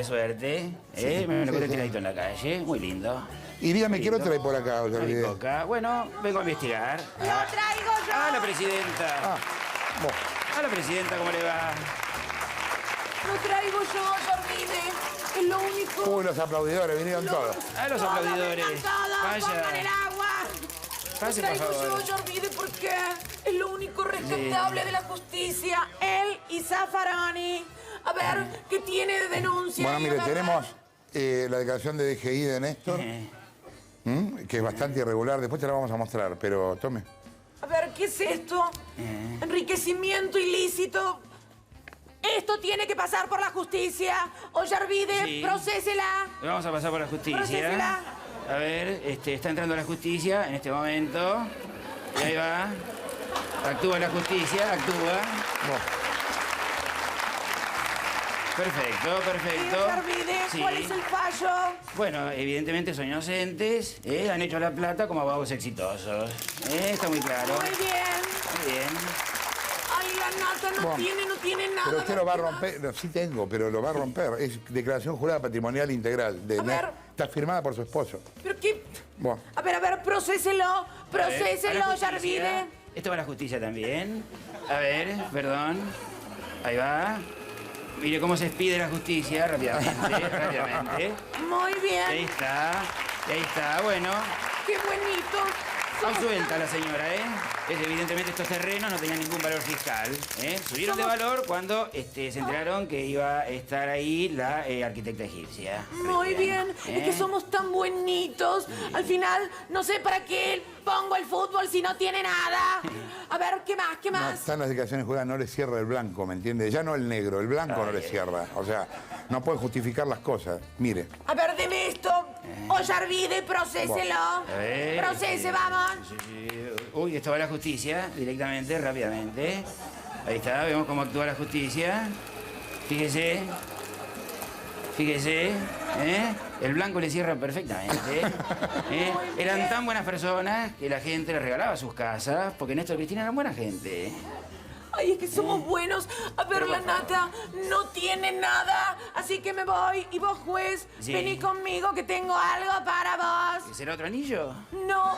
de suerte. Me lo quedé tiradito en la calle, muy lindo. Y dígame, ¿qué lo trae por acá, Con mi coca. Bueno, vengo a investigar. ¡Lo traigo yo! A la presidenta. Bueno. A la presidenta, ¿cómo le va? Lo traigo yo, Jardine. Es lo único. Uy, los aplaudidores, vinieron todos. A los aplaudidores. Pongan el agua. Pase, Lo por traigo favor. yo, Jardine, porque es lo único rescatable de la justicia. Él y Zaffaroni. A ver, ¿qué tiene de denuncia? Bueno, mire, A ver. tenemos la declaración de DGI de Néstor, que es bastante irregular. Después te la vamos a mostrar, pero tome. A ver, ¿qué es esto? Enriquecimiento ilícito. Esto tiene que pasar por la justicia. Ollarvide, Sí. procésela. Vamos a pasar por la justicia. Procésela. A ver, está entrando la justicia en este momento. Y ahí va. Actúa la justicia, actúa. Bueno. Perfecto, perfecto. Ollarvide, ¿cuál es el fallo? Bueno, evidentemente son inocentes, han hecho la plata como abogados exitosos. Está muy claro. Muy bien. Muy bien. Ay, la nata no Bueno. tiene nada. Pero usted lo va a ¿Qué más? romper. No, sí tengo, pero lo va a romper. Es declaración jurada patrimonial integral. A ver. Está firmada por su esposo. ¿Pero qué? Bueno. A ver, procéselo. A Procéselo, la justicia. Ollarvide. Esto va a la justicia también. A ver, perdón. Ahí va. Mire cómo se expide la justicia rápidamente, rápidamente. Muy Ahí bien. está, ahí está, bueno. Qué bonito. Absuelta la señora, evidentemente estos terrenos no tenían ningún valor fiscal, Subieron de valor cuando se enteraron que iba a estar ahí la arquitecta egipcia. Muy bien. Es que somos tan buenitos. Al final, no sé para qué pongo el fútbol si no tiene nada. A ver, ¿qué más? ¿Qué No, más? están las declaraciones juradas, no le cierra el blanco, ¿me entiende? Ya no el negro, el blanco no le cierra. O sea, no puede justificar las cosas. Mire. A ver, deme esto. Ollarvide, procéselo. A ver, Procese, vamos. Sí. Uy, esto va a la justicia directamente, rápidamente. Ahí está, vemos cómo actúa la justicia. Fíjese. Fíjese, el blanco le cierra perfectamente. Eran tan buenas personas que la gente les regalaba sus casas, porque Néstor y Cristina eran buena gente. Ay, es que somos buenos. A ver, la nata no tiene nada. Así que me voy. Y vos, juez, Sí. vení conmigo que tengo algo para vos. ¿Será otro anillo? No.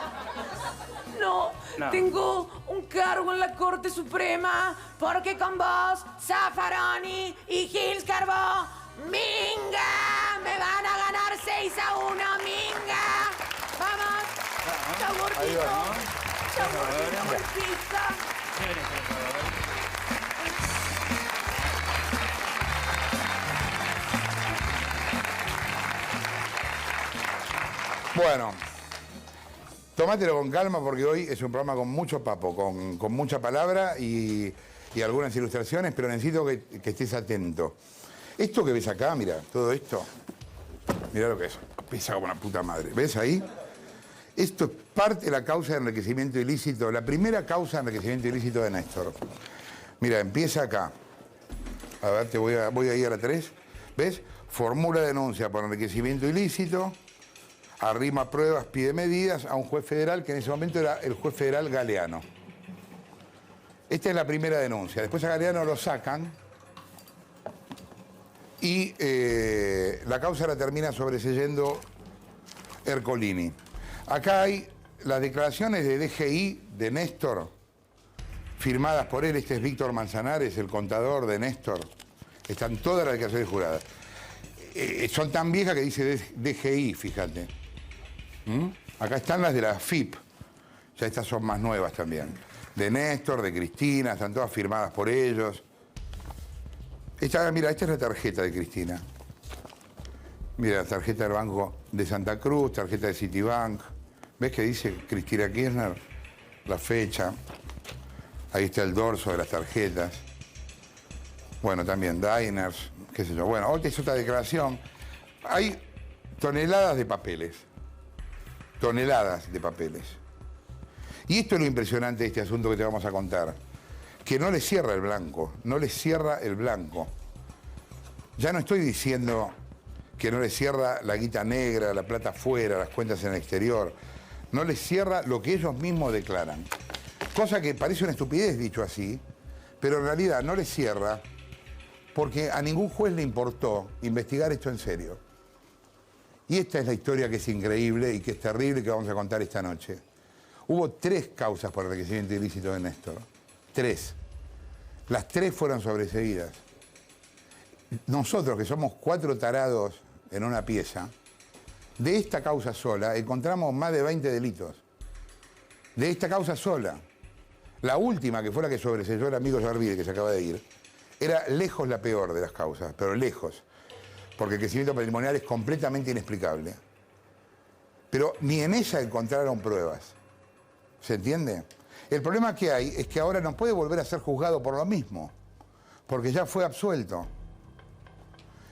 No. No. Tengo un cargo en la Corte Suprema porque con vos, Zaffaroni y Gils Carbó, ¡minga! Me van a ganar 6-1, ¡minga! ¡Vamos! ¡Chau, gordito! ¡Chau, gordito, golpista! Chévere, por favor. Bueno, tomátelo con calma porque hoy es un programa con mucho papo, con mucha palabra y algunas ilustraciones, pero necesito que estés atento. Esto que ves acá, mira, todo esto, mira lo que es, pesa como una puta madre. ¿Ves ahí? Esto es parte de la causa de enriquecimiento ilícito, la primera causa de enriquecimiento ilícito de Néstor. Mira, empieza acá. A ver, voy a ir a la 3. ¿Ves? Formula denuncia por enriquecimiento ilícito, arrima pruebas, pide medidas a un juez federal que en ese momento era el juez federal Galeano. Esta es la primera denuncia. Después a Galeano lo sacan y la causa la termina sobreseyendo Ercolini. Acá hay las declaraciones de DGI de Néstor, firmadas por él. Este es Víctor Manzanares, el contador de Néstor. Están todas las declaraciones juradas. Son tan viejas que dice DGI, fíjate. Acá están las de la FIP. Ya estas son más nuevas también. De Néstor, de Cristina, están todas firmadas por ellos. Mira, esta es la tarjeta de Cristina. Mira, la tarjeta del Banco de Santa Cruz, tarjeta de Citibank. ¿Ves que dice Cristina Kirchner? La fecha. Ahí está el dorso de las tarjetas. Bueno, también Diners, qué sé yo. Bueno, esta es otra declaración. Hay toneladas de papeles. Toneladas de papeles. Y esto es lo impresionante de este asunto que te vamos a contar. Que no le cierra el blanco, no le cierra el blanco. Ya no estoy diciendo que no le cierra la guita negra, la plata afuera, las cuentas en el exterior. No le cierra lo que ellos mismos declaran. Cosa que parece una estupidez dicho así, pero en realidad no le cierra porque a ningún juez le importó investigar esto en serio. Y esta es la historia que es increíble y que es terrible que vamos a contar esta noche. Hubo 3 causas por enriquecimiento ilícito de Néstor. 3. Las 3 fueron sobreseídas. Nosotros, que somos 4 tarados en una pieza, de esta causa sola encontramos más de 20 delitos. De esta causa sola. La última, que fue la que sobreseyó el amigo Jarvide, que se acaba de ir, era lejos la peor de las causas, pero lejos. Porque el crecimiento patrimonial es completamente inexplicable. Pero ni en ella encontraron pruebas. ¿Se entiende? El problema que hay es que ahora no puede volver a ser juzgado por lo mismo, porque ya fue absuelto.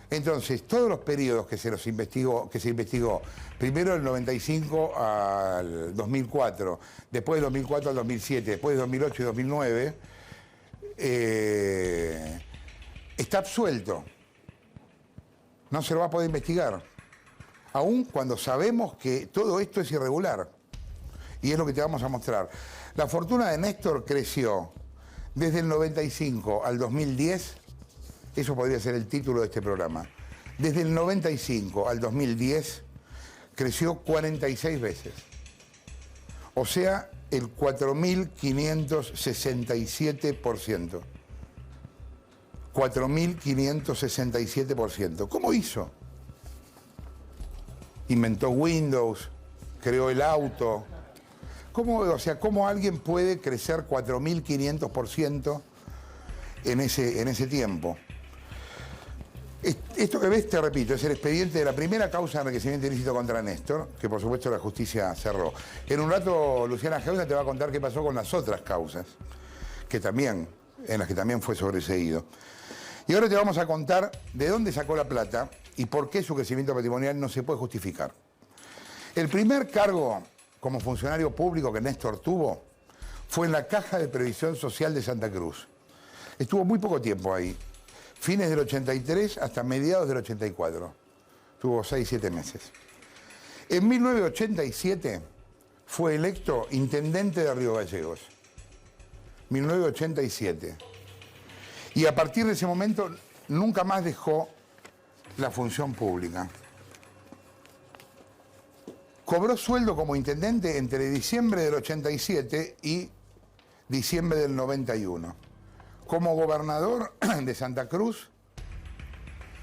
Entonces, todos los periodos que se investigó, primero del 95 al 2004, después del 2004 al 2007, después del 2008 y 2009, está absuelto. No se lo va a poder investigar, aun cuando sabemos que todo esto es irregular. Y es lo que te vamos a mostrar. La fortuna de Néstor creció desde el 95 al 2010, eso podría ser el título de este programa. Desde el 95 al 2010 creció 46 veces. O sea, el 4.567%. 4.567%. ¿Cómo hizo? Inventó Windows, creó el auto. ¿Cómo alguien puede crecer 4.500% en ese tiempo? Esto que ves, te repito, es el expediente de la primera causa de enriquecimiento ilícito contra Néstor, que por supuesto la justicia cerró. En un rato Luciana Geuda te va a contar qué pasó con las otras causas, en las que también fue sobreseído. Y ahora te vamos a contar de dónde sacó la plata y por qué su crecimiento patrimonial no se puede justificar. El primer cargo como funcionario público que Néstor tuvo fue en la Caja de Previsión Social de Santa Cruz. Estuvo muy poco tiempo ahí, fines del 83 hasta mediados del 84. Tuvo 6-7 meses. En 1987 fue electo intendente de Río Gallegos. 1987. Y a partir de ese momento nunca más dejó la función pública. Cobró sueldo como intendente entre diciembre del 87 y diciembre del 91. Como gobernador de Santa Cruz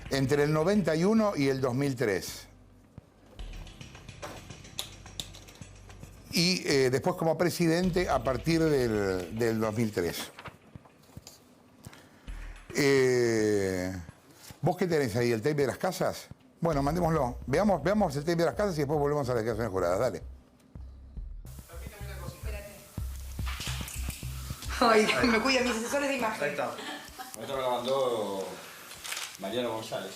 entre el 91 y el 2003. Y después como presidente a partir del 2003. ¿Vos qué tenés ahí? ¿El tape de las casas? Bueno, mandémoslo. Veamos el tape de las casas y después volvemos a las declaraciones juradas. Dale. Ay, me cuidan mis asesores de imagen. Ahí está. Esto me lo mandó Mariano González.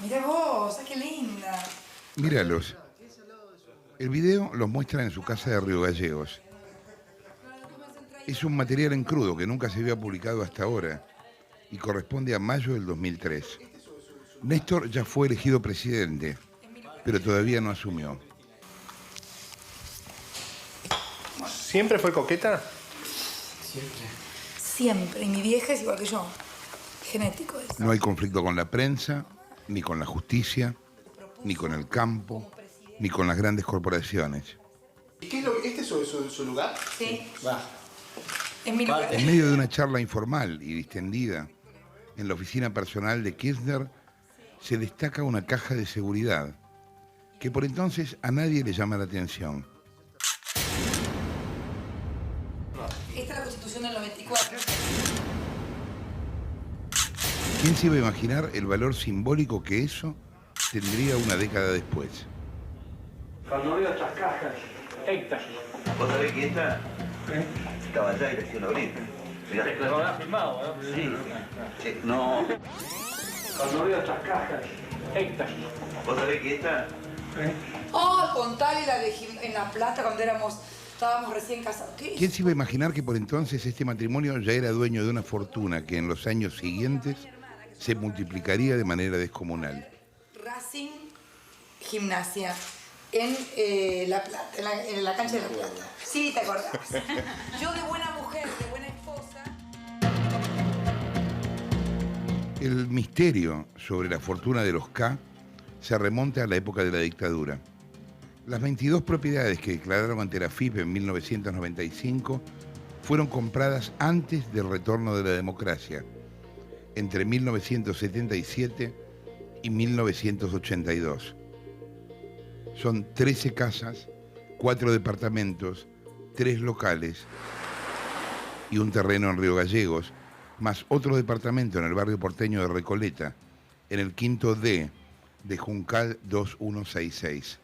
Mirá vos, qué linda. Míralos. El video los muestra en su casa de Río Gallegos. Es un material en crudo que nunca se había publicado hasta ahora y corresponde a mayo del 2003. Néstor ya fue elegido presidente, pero todavía no asumió. ¿Siempre fue coqueta? Siempre. Y mi vieja es igual que yo. Genético es. No hay conflicto con la prensa, ni con la justicia, ni con el campo, ni con las grandes corporaciones. ¿Qué es ¿Este es su lugar? Sí. Va. Es mi lugar. En medio de una charla informal y distendida, en la oficina personal de Kirchner, se destaca una caja de seguridad que por entonces a nadie le llama la atención. Esta es la Constitución del 94. ¿Quién se iba a imaginar el valor simbólico que eso tendría una década después? Cuando veo estas cajas, éxtasis. ¿Vos sabés que esta estaba allá y le hicieron abrir? Mirá. Lo habrás filmado, ¿no? Sí. Sí. No. Cuando veo estas cajas, éxtasis. ¿Vos sabés que esta Oh, contale la de en La Plata cuando estábamos recién casados. ¿Qué? ¿Quién se iba a imaginar que por entonces este matrimonio ya era dueño de una fortuna que en los años siguientes se multiplicaría de manera descomunal? Racing, gimnasia, en La Plata, en la cancha de La Plata. Sí, te acordás. Yo de buena mujer, de buena esposa. El misterio sobre la fortuna de los K se remonta a la época de la dictadura. Las 22 propiedades que declararon ante la FIP en 1995 fueron compradas antes del retorno de la democracia, entre 1977 y 1982. Son 13 casas, 4 departamentos, 3 locales y un terreno en Río Gallegos, más otro departamento en el barrio porteño de Recoleta, en el quinto D de Juncal 2166.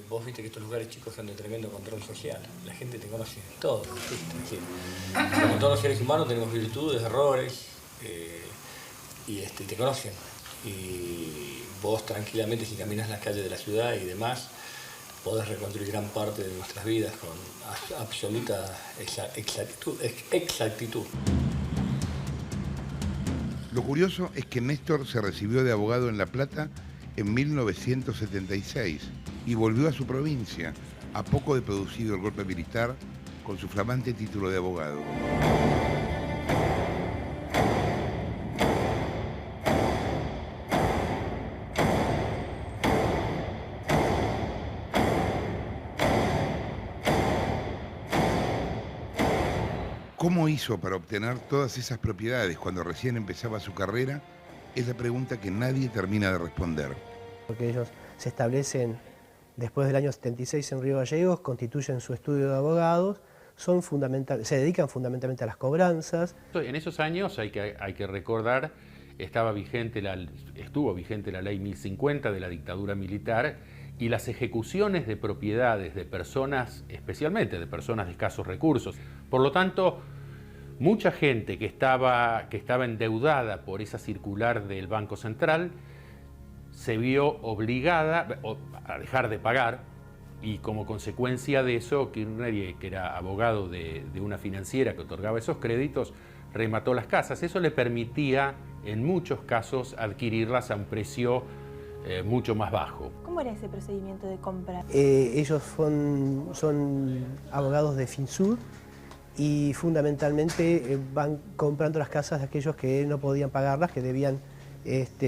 Vos viste que estos lugares chicos son de tremendo control social. La gente te conoce todo. ¿Viste? Como todos los seres humanos tenemos virtudes, errores, y te conocen. Y vos tranquilamente, si caminas las calles de la ciudad y demás, podés reconstruir gran parte de nuestras vidas con absoluta exactitud. Lo curioso es que Néstor se recibió de abogado en La Plata en 1976 y volvió a su provincia, a poco de producido el golpe militar, con su flamante título de abogado. ¿Cómo hizo para obtener todas esas propiedades cuando recién empezaba su carrera? Es la pregunta que nadie termina de responder. Porque ellos se establecen después del año 76 en Río Gallegos, constituyen su estudio de abogados, se dedican fundamentalmente a las cobranzas. En esos años hay que recordar, estuvo vigente la ley 1050 de la dictadura militar y las ejecuciones de propiedades de personas, especialmente de personas de escasos recursos. Por lo tanto, mucha gente que estaba endeudada por esa circular del Banco Central se vio obligada a dejar de pagar, y como consecuencia de eso, Kirchner, que era abogado de una financiera que otorgaba esos créditos, remató las casas. Eso le permitía, en muchos casos, adquirirlas a un precio mucho más bajo. ¿Cómo era ese procedimiento de compra? Ellos son abogados de Finsur y fundamentalmente van comprando las casas de aquellos que no podían pagarlas, que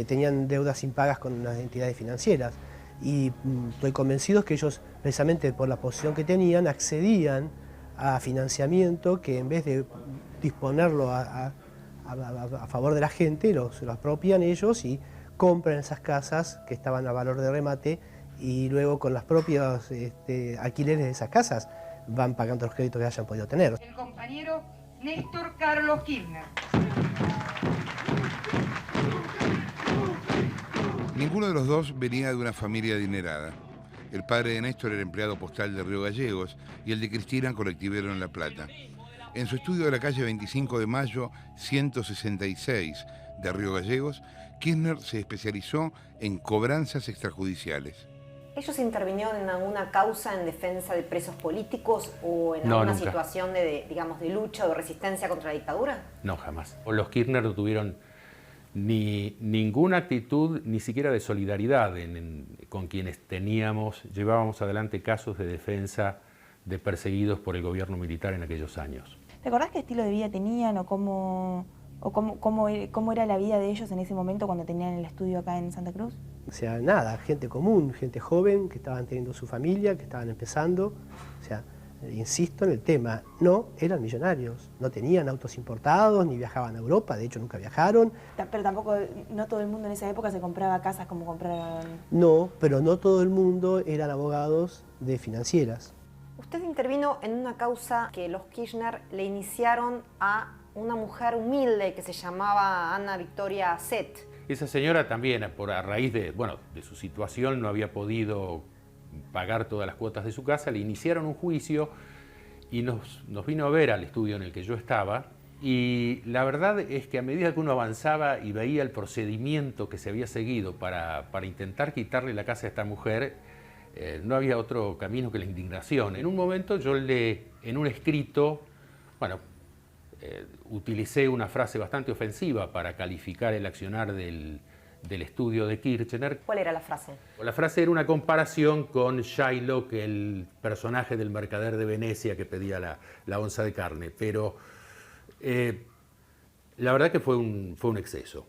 tenían deudas impagas con las entidades financieras. Y estoy convencido que ellos, precisamente por la posición que tenían, accedían a financiamiento que en vez de disponerlo a favor de la gente, se lo apropian ellos y compran esas casas que estaban a valor de remate, y luego con los propios alquileres de esas casas van pagando los créditos que hayan podido tener. El compañero Néstor Carlos Kirchner. Ninguno de los dos venía de una familia adinerada. El padre de Néstor era empleado postal de Río Gallegos y el de Cristina colectivero en La Plata. En su estudio de la calle 25 de Mayo, 166 de Río Gallegos, Kirchner se especializó en cobranzas extrajudiciales. ¿Ellos intervinieron en alguna causa en defensa de presos políticos o en alguna situación de lucha o de resistencia contra la dictadura? No, jamás. Los Kirchner no tuvieron ninguna actitud, ni siquiera de solidaridad con quienes llevábamos adelante casos de defensa de perseguidos por el gobierno militar en aquellos años. ¿Te acordás qué estilo de vida tenían o cómo era la vida de ellos en ese momento cuando tenían el estudio acá en Santa Cruz? O sea, nada, gente común, gente joven, que estaban teniendo su familia, que estaban empezando. O sea, insisto en el tema, no eran millonarios, no tenían autos importados, ni viajaban a Europa, de hecho nunca viajaron. Pero tampoco, no todo el mundo en esa época se compraba casas como compraban... No, pero no todo el mundo eran abogados de financieras. Usted intervino en una causa que los Kirchner le iniciaron a una mujer humilde que se llamaba Ana Victoria Zet. Esa señora también, a raíz de su situación, no había podido pagar todas las cuotas de su casa, le iniciaron un juicio y nos vino a ver al estudio en el que yo estaba, y la verdad es que a medida que uno avanzaba y veía el procedimiento que se había seguido para intentar quitarle la casa a esta mujer, no había otro camino que la indignación. En un momento yo en un escrito, utilicé una frase bastante ofensiva para calificar el accionar del estudio de Kirchner. ¿Cuál era la frase? La frase era una comparación con Shylock, el personaje del mercader de Venecia que pedía la onza de carne, pero la verdad que fue un exceso.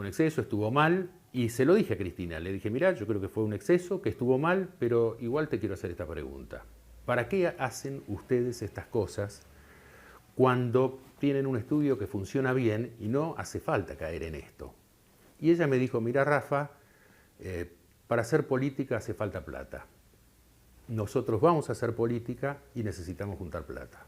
fue un exceso, estuvo mal, y se lo dije a Cristina, le dije, mirá, yo creo que fue un exceso, que estuvo mal, pero igual te quiero hacer esta pregunta. ¿Para qué hacen ustedes estas cosas cuando tienen un estudio que funciona bien y no hace falta caer en esto? Y ella me dijo, mira Rafa, para hacer política hace falta plata. Nosotros vamos a hacer política y necesitamos juntar plata.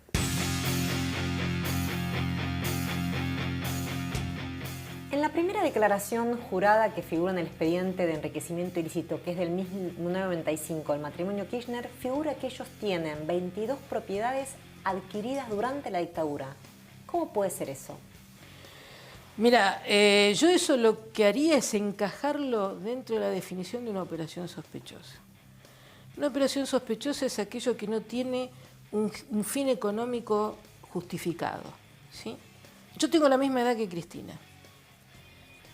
En la primera declaración jurada que figura en el expediente de enriquecimiento ilícito, que es del 1995, del matrimonio Kirchner, figura que ellos tienen 22 propiedades adquiridas durante la dictadura. ¿Cómo puede ser eso? Mira, yo eso lo que haría es encajarlo dentro de la definición de una operación sospechosa. Una operación sospechosa es aquello que no tiene un fin económico justificado, ¿sí? Yo tengo la misma edad que Cristina.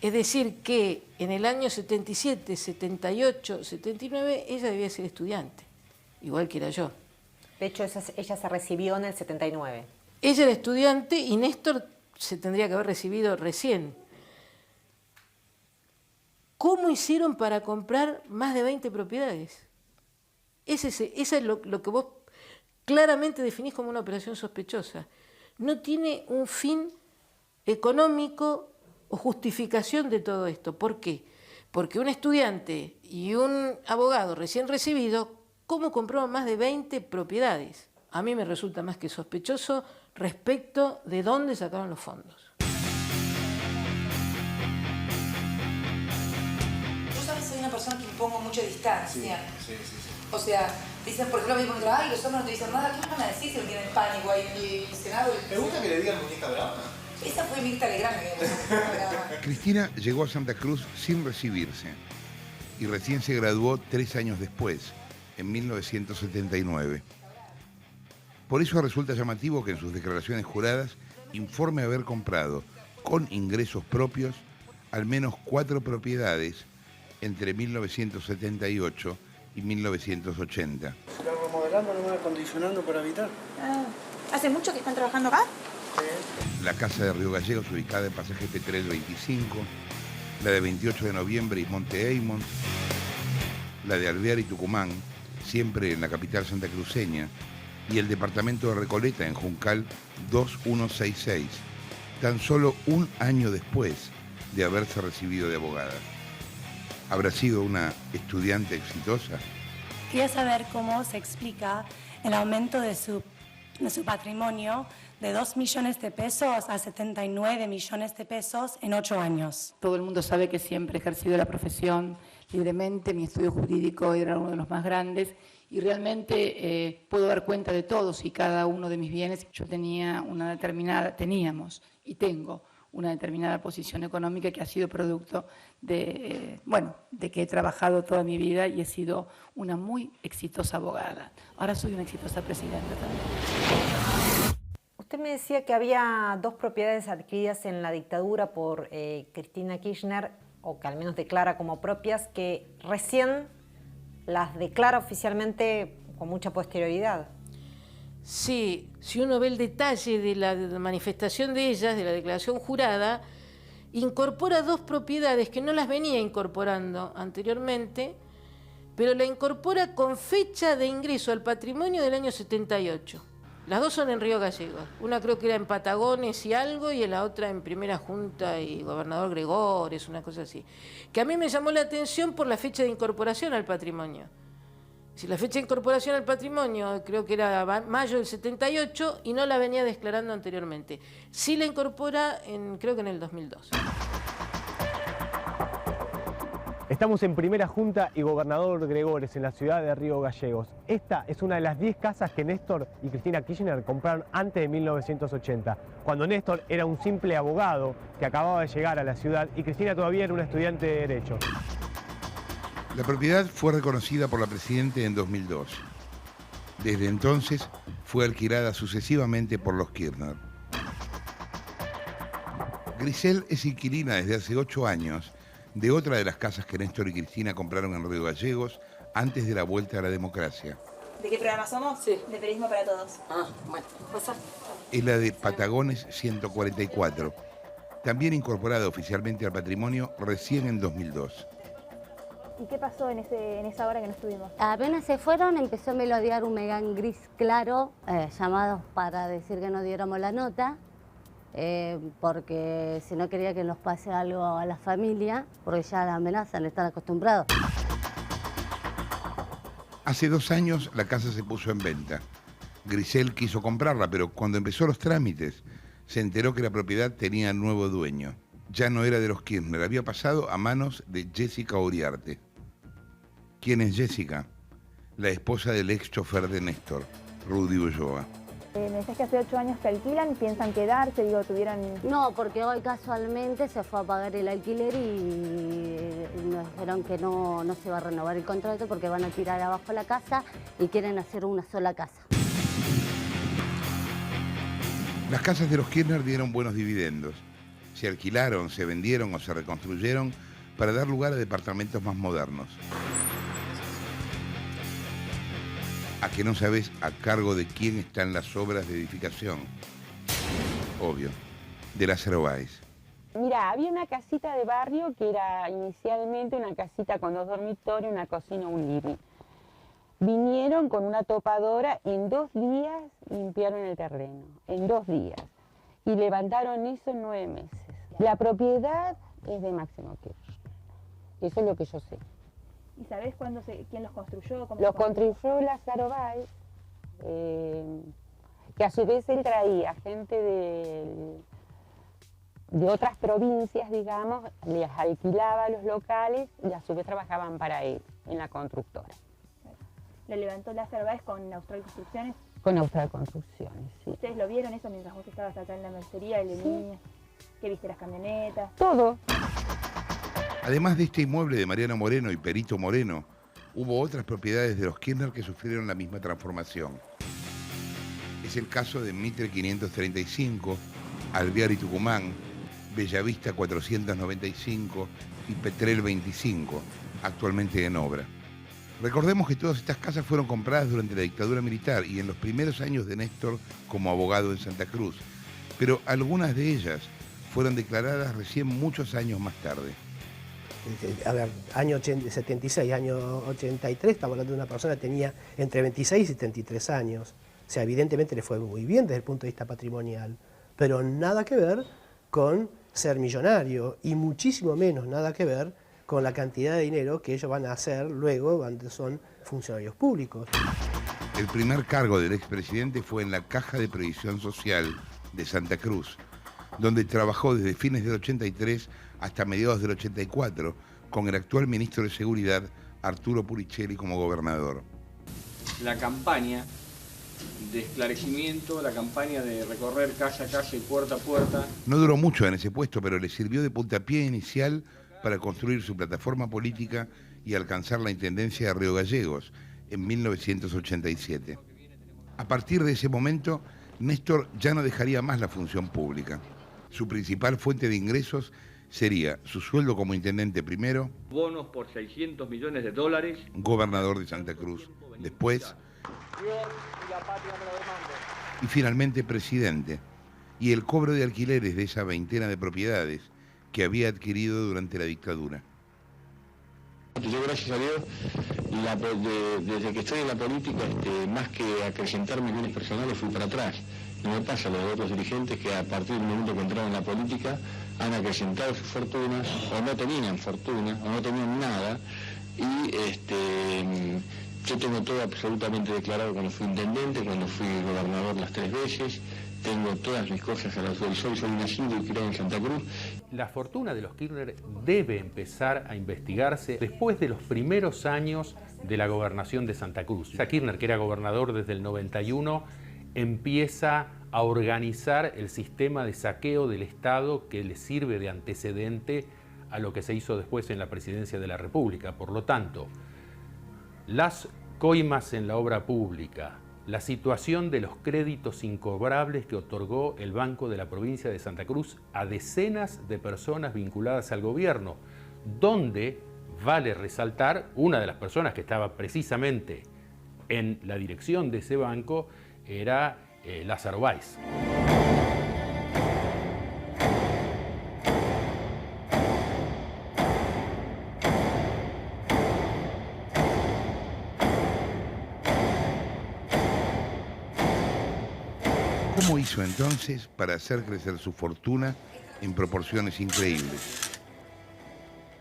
Es decir, que en el año 77, 78, 79, ella debía ser estudiante, igual que era yo. De hecho, ella se recibió en el 79. Ella era estudiante y Néstor se tendría que haber recibido recién. ¿Cómo hicieron para comprar más de 20 propiedades? Eso es lo que vos claramente definís como una operación sospechosa. No tiene un fin económico o justificación de todo esto. ¿Por qué? Porque un estudiante y un abogado recién recibido, ¿cómo compraron más de 20 propiedades? A mí me resulta más que sospechoso respecto de dónde sacaron los fondos. Yo, sabes, soy una persona que impongo mucha distancia. Sí. O sea, dicen, por ejemplo, me dicen, ay, los hombres no te dicen nada. ¿Qué me van a decir si me tienen pánico ahí en el Senado? ¿Me gusta que le digan muñeca brava? Esa fue Mirta Legrand. Cristina llegó a Santa Cruz sin recibirse y recién se graduó 3 años después, en 1979. Por eso resulta llamativo que en sus declaraciones juradas informe haber comprado, con ingresos propios, al menos 4 propiedades entre 1978 y 1980. ¿Se están remodelando, no acondicionando para habitar? ¿Hace mucho que están trabajando acá? La casa de Río Gallegos, ubicada en pasaje P3 25, la de 28 de noviembre y Monte Eymont, la de Alvear y Tucumán, siempre en la capital santacruceña, y el departamento de Recoleta en Juncal 2166, tan solo un año después de haberse recibido de abogada. ¿Habrá sido una estudiante exitosa? Quería saber cómo se explica el aumento de su patrimonio de 2 millones de pesos a 79 millones de pesos en 8 años. Todo el mundo sabe que siempre he ejercido la profesión libremente, mi estudio jurídico era uno de los más grandes y realmente puedo dar cuenta de todos y cada uno de mis bienes. Yo teníamos y tengo una determinada posición económica que ha sido producto de que he trabajado toda mi vida y he sido una muy exitosa abogada. Ahora soy una exitosa presidenta también. Usted me decía que había 2 propiedades adquiridas en la dictadura por Cristina Kirchner, o que al menos declara como propias, que recién las declara oficialmente con mucha posterioridad. Sí, si uno ve el detalle de la manifestación de ellas, de la declaración jurada, incorpora 2 propiedades que no las venía incorporando anteriormente, pero la incorpora con fecha de ingreso al patrimonio del año 78. Las 2 son en Río Gallegos. Una creo que era en Patagones y algo, y la otra en Primera Junta y Gobernador Gregores, una cosa así. Que a mí me llamó la atención por la fecha de incorporación al patrimonio. Si la fecha de incorporación al patrimonio creo que era mayo del 78 y no la venía declarando anteriormente. Sí la incorpora creo que en el 2002. Estamos en Primera Junta y Gobernador Gregores, en la ciudad de Río Gallegos. Esta es una de las 10 casas que Néstor y Cristina Kirchner compraron antes de 1980, cuando Néstor era un simple abogado que acababa de llegar a la ciudad y Cristina todavía era una estudiante de Derecho. La propiedad fue reconocida por la Presidenta en 2002. Desde entonces fue alquilada sucesivamente por los Kirchner. Grisel es inquilina desde hace 8 años de otra de las casas que Néstor y Cristina compraron en Río Gallegos antes de la vuelta a la democracia. ¿De qué programa somos? Sí. De Periodismo para Todos. Bueno, pasa. Es la de Patagones 144. también incorporada oficialmente al patrimonio recién en 2002. ¿Y qué pasó en esa hora que no estuvimos? Apenas se fueron, empezó a melodear un Megán gris claro, llamados para decir que no diéramos la nota, porque si no quería que nos pase algo a la familia, porque ya la amenazan, están acostumbrados. Hace 2 años la casa se puso en venta. Grisel quiso comprarla, pero cuando empezó los trámites, se enteró que la propiedad tenía nuevo dueño. Ya no era de los Kirchner, había pasado a manos de Jessica Uriarte. ¿Quién es Jessica? La esposa del ex chofer de Néstor, Rudy Ulloa. Me decís que hace 8 años que alquilan, piensan quedarse, digo, tuvieron... No, porque hoy casualmente se fue a pagar el alquiler y nos dijeron que no se va a renovar el contrato porque van a tirar abajo la casa y quieren hacer una sola casa. Las casas de los Kirchner dieron buenos dividendos. Se alquilaron, se vendieron o se reconstruyeron para dar lugar a departamentos más modernos. ¿A que no sabes a cargo de quién están las obras de edificación? Obvio, de Lázaro Báez. Mira, había una casita de barrio que era inicialmente una casita con 2 dormitorios, una cocina, un living. Vinieron con una topadora, en 2 días limpiaron el terreno, en 2 días. Y levantaron eso en 9 meses. La propiedad es de Máximo Kirchner. Eso es lo que yo sé. ¿Y sabés quién los construyó? Los construyó Lázaro Báez, que a su vez él traía gente de otras provincias, digamos, les alquilaba los locales y a su vez trabajaban para él en la constructora. ¿Lo levantó Lázaro Báez con Austral Construcciones? Con Austral Construcciones, sí. ¿Ustedes lo vieron eso mientras vos estabas acá en la mercería de Lenín? ¿Qué viste, las camionetas? Todo. Además de este inmueble de Mariano Moreno y Perito Moreno, hubo otras propiedades de los Kirchner que sufrieron la misma transformación. Es el caso de Mitre 535, Alvear y Tucumán, Bellavista 495 y Petrel 25, actualmente en obra. Recordemos que todas estas casas fueron compradas durante la dictadura militar y en los primeros años de Néstor como abogado en Santa Cruz, pero algunas de ellas fueron declaradas recién muchos años más tarde. A ver, año 76, año 83, estamos hablando de una persona que tenía entre 26 y 33 años. O sea, evidentemente le fue muy bien desde el punto de vista patrimonial, pero nada que ver con ser millonario y muchísimo menos nada que ver con la cantidad de dinero que ellos van a hacer luego cuando son funcionarios públicos. El primer cargo del expresidente fue en la Caja de Previsión Social de Santa Cruz, donde trabajó desde fines del 83 hasta mediados del 84, con el actual ministro de Seguridad, Arturo Puricelli, como gobernador. La campaña de esclarecimiento, la campaña de recorrer calle a calle y puerta a puerta. No duró mucho en ese puesto, pero le sirvió de puntapié inicial para construir su plataforma política y alcanzar la intendencia de Río Gallegos en 1987. A partir de ese momento, Néstor ya no dejaría más la función pública. Su principal fuente de ingresos sería su sueldo como intendente primero, Bonos por 600 millones de dólares. Gobernador de Santa Cruz después, y finalmente presidente, y el cobro de alquileres de esa veintena de propiedades que había adquirido durante la dictadura. Yo, gracias a Dios, desde que estoy en la política, más que acrecentar mis bienes personales, fui para atrás. No me pasa lo de otros dirigentes que a partir del momento que entraron en la política han acrecentado sus fortunas, o no tenían fortuna, o no tenían nada, y yo tengo todo absolutamente declarado cuando fui intendente, cuando fui gobernador las 3 veces, tengo todas mis cosas a la luz del sol, soy nacido y criado en Santa Cruz. La fortuna de los Kirchner debe empezar a investigarse después de los primeros años de la gobernación de Santa Cruz. Kirchner, que era gobernador desde el 91, empieza a organizar el sistema de saqueo del Estado que le sirve de antecedente a lo que se hizo después en la presidencia de la República. Por lo tanto, las coimas en la obra pública, la situación de los créditos incobrables que otorgó el Banco de la Provincia de Santa Cruz a decenas de personas vinculadas al gobierno, donde, vale resaltar, una de las personas que estaba precisamente en la dirección de ese banco era Lázaro Báez. ¿Cómo hizo entonces para hacer crecer su fortuna en proporciones increíbles?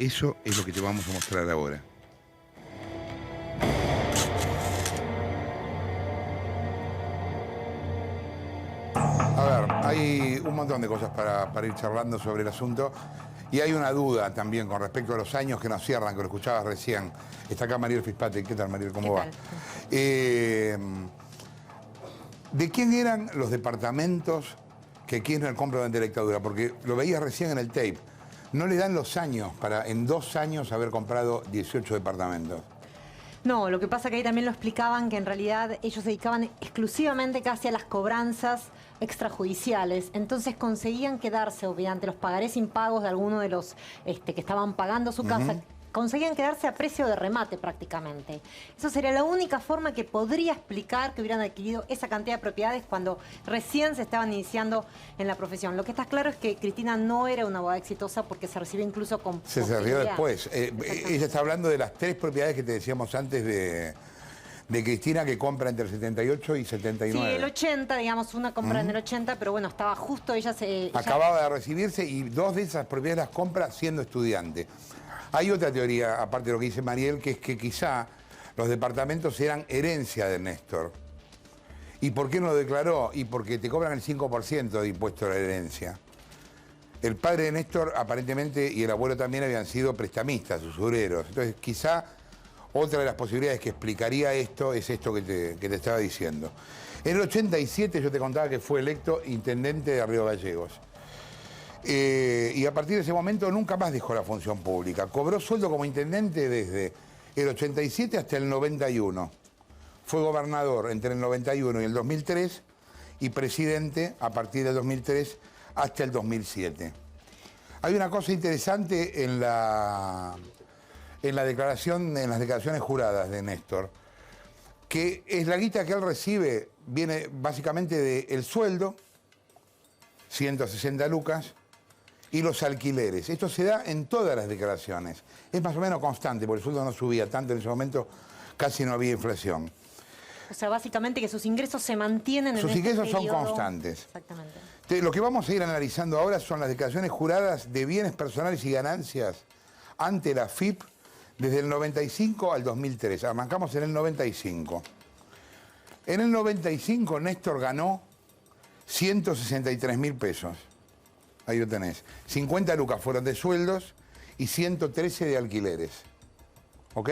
Eso es lo que te vamos a mostrar ahora. A ver, hay un montón de cosas para ir charlando sobre el asunto. Y hay una duda también con respecto a los años que nos cierran, que lo escuchabas recién. Está acá Mariel Fispate. ¿Qué tal, Mariel? ¿Cómo va? ¿De quién eran los departamentos que Kirchner compra durante la dictadura? Porque lo veías recién en el tape. No le dan los años para en 2 años haber comprado 18 departamentos. No, lo que pasa que ahí también lo explicaban, que en realidad ellos se dedicaban exclusivamente casi a las cobranzas extrajudiciales, entonces conseguían quedarse, mediante los pagarés impagos de algunos de los que estaban pagando su casa, conseguían quedarse a precio de remate prácticamente. Eso sería la única forma que podría explicar que hubieran adquirido esa cantidad de propiedades cuando recién se estaban iniciando en la profesión. Lo que está claro es que Cristina no era una abogada exitosa porque se recibió incluso con... Se recibió después. Ella está hablando de las 3 propiedades que te decíamos antes de Cristina, que compra entre el 78 y 79. Sí, el 80, digamos, una compra en el 80, pero bueno, estaba justo, ella se... Acababa de recibirse y 2 de esas propiedades las compra siendo estudiante. Hay otra teoría, aparte de lo que dice Mariel, que es que quizá los departamentos eran herencia de Néstor. ¿Y por qué no lo declaró? Y porque te cobran el 5% de impuesto a la herencia. El padre de Néstor aparentemente y el abuelo también habían sido prestamistas, usureros. Entonces quizá otra de las posibilidades que explicaría esto es esto que te estaba diciendo. En el 87 yo te contaba que fue electo intendente de Río Gallegos. Y a partir de ese momento nunca más dejó la función pública. Cobró sueldo como intendente desde el 87 hasta el 91. Fue gobernador entre el 91 y el 2003 y presidente a partir del 2003 hasta el 2007. Hay una cosa interesante en las declaraciones juradas de Néstor, que es la guita que él recibe, viene básicamente del sueldo, 160 lucas, y los alquileres. Esto se da en todas las declaraciones. Es más o menos constante, porque el sueldo no subía tanto en ese momento, casi no había inflación. O sea, básicamente que sus ingresos se mantienen en sus este ingresos periodo. Son constantes. Exactamente. Lo que vamos a ir analizando ahora son las declaraciones juradas de bienes personales y ganancias ante la FIP desde el 95 al 2003. Arrancamos en el 95. En el 95 Néstor ganó 163.000 pesos. Ahí lo tenés. 50 lucas fueron de sueldos y 113 de alquileres. ¿Ok?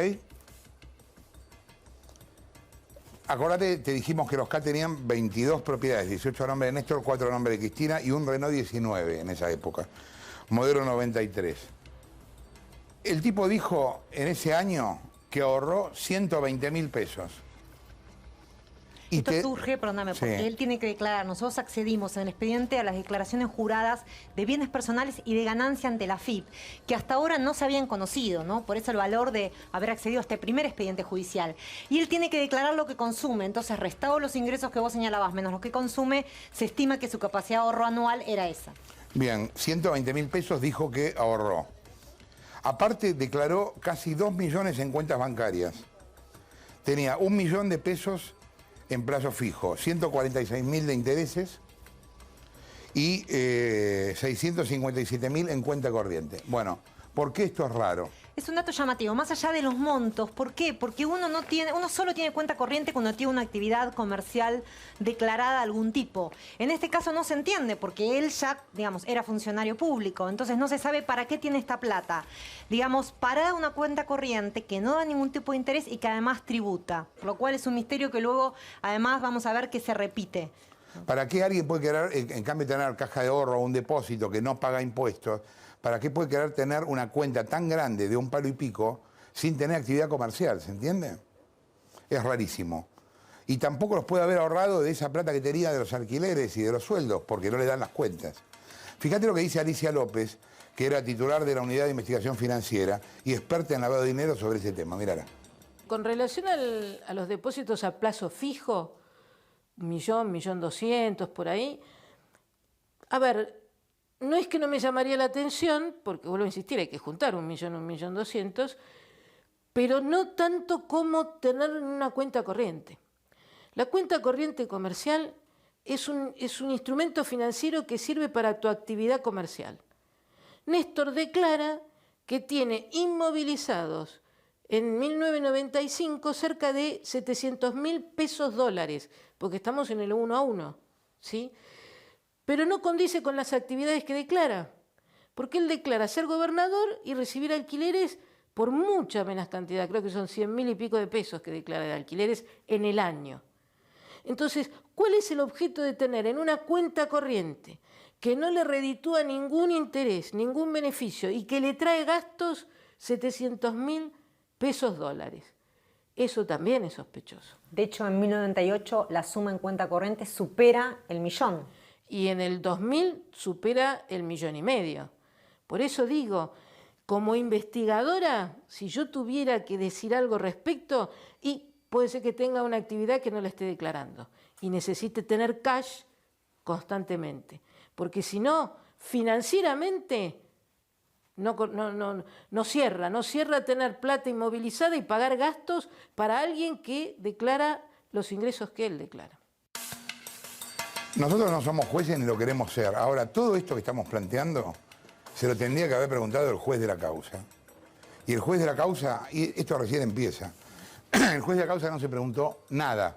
Acordate, te dijimos que los K tenían 22 propiedades, 18 a nombre de Néstor, 4 a nombre de Cristina y un Renault 19 en esa época, modelo 93. El tipo dijo en ese año que ahorró 120.000 pesos. Y esto surge, perdóname, porque él tiene que declarar, nosotros accedimos en el expediente a las declaraciones juradas de bienes personales y de ganancia ante la FIP, que hasta ahora no se habían conocido, ¿no? Por eso el valor de haber accedido a este primer expediente judicial. Y él tiene que declarar lo que consume, entonces restado los ingresos que vos señalabas menos lo que consume, se estima que su capacidad de ahorro anual era esa. Bien, 120.000 pesos dijo que ahorró. Aparte declaró casi 2 millones en cuentas bancarias. Tenía 1 millón de pesos en plazo fijo, 146.000 de intereses y 657.000 en cuenta corriente. Bueno, ¿por qué esto es raro? Es un dato llamativo, más allá de los montos. ¿Por qué? Porque uno solo tiene cuenta corriente cuando tiene una actividad comercial declarada de algún tipo. En este caso no se entiende, porque él ya, digamos, era funcionario público, entonces no se sabe para qué tiene esta plata. Digamos, para una cuenta corriente que no da ningún tipo de interés y que además tributa, lo cual es un misterio que luego, además, vamos a ver que se repite. ¿Para qué alguien puede querer, en cambio de tener caja de ahorro o un depósito que no paga impuestos, para qué puede querer tener una cuenta tan grande de 1 palo y pico sin tener actividad comercial? ¿Se entiende? Es rarísimo. Y tampoco los puede haber ahorrado de esa plata que tenía de los alquileres y de los sueldos, porque no le dan las cuentas. Fíjate lo que dice Alicia López, que era titular de la Unidad de Investigación Financiera y experta en lavado de dinero sobre ese tema. Mirá. Con relación a los depósitos a plazo fijo, 1.200.000, por ahí, a ver, no es que no me llamaría la atención, porque vuelvo a insistir, hay que juntar 1.200.000, pero no tanto como tener una cuenta corriente. La cuenta corriente comercial es un instrumento financiero que sirve para tu actividad comercial. Néstor declara que tiene inmovilizados en 1995 cerca de 700.000 pesos dólares, porque estamos en el 1 a 1, ¿sí? Pero no condice con las actividades que declara, porque él declara ser gobernador y recibir alquileres por mucha menos cantidad, creo que son 100.000 y pico de pesos que declara de alquileres en el año. Entonces, ¿cuál es el objeto de tener en una cuenta corriente que no le reditúa ningún interés, ningún beneficio y que le trae gastos 700.000 pesos dólares? Eso también es sospechoso. De hecho, en 1998 la suma en cuenta corriente supera el millón. Y en el 2000 supera el 1,5 millones. Por eso digo, como investigadora, si yo tuviera que decir algo respecto, y puede ser que tenga una actividad que no la esté declarando y necesite tener cash constantemente, porque si no, financieramente no cierra tener plata inmovilizada y pagar gastos para alguien que declara los ingresos que él declara. Nosotros no somos jueces ni lo queremos ser. Ahora, todo esto que estamos planteando se lo tendría que haber preguntado el juez de la causa. Y el juez de la causa, y esto recién empieza, el juez de la causa no se preguntó nada.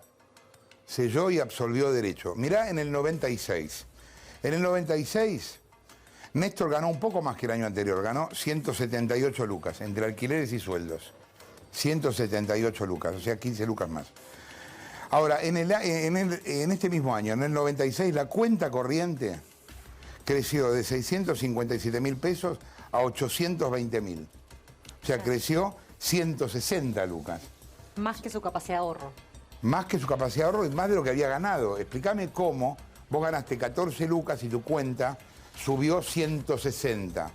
Selló y absolvió derecho. Mirá en el 96. En el 96, Néstor ganó un poco más que el año anterior. Ganó 178 lucas, entre alquileres y sueldos. 178 lucas, o sea, 15 lucas más. Ahora, en este mismo año, en el 96, la cuenta corriente creció de 657.000 pesos a 820.000. O sea, creció 160 lucas. Más que su capacidad de ahorro. Más que su capacidad de ahorro y más de lo que había ganado. Explícame cómo vos ganaste 14 lucas y tu cuenta subió 160.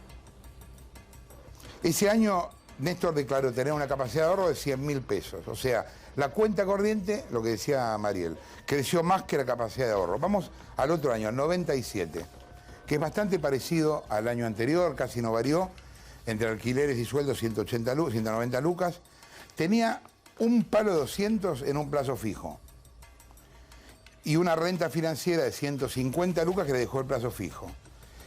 Ese año Néstor declaró tener una capacidad de ahorro de 100.000 pesos. O sea, la cuenta corriente, lo que decía Mariel, creció más que la capacidad de ahorro. Vamos al otro año, al 97, que es bastante parecido al año anterior, casi no varió, entre alquileres y sueldos 190 lucas. Tenía un palo de 200 en un plazo fijo y una renta financiera de 150 lucas que le dejó el plazo fijo.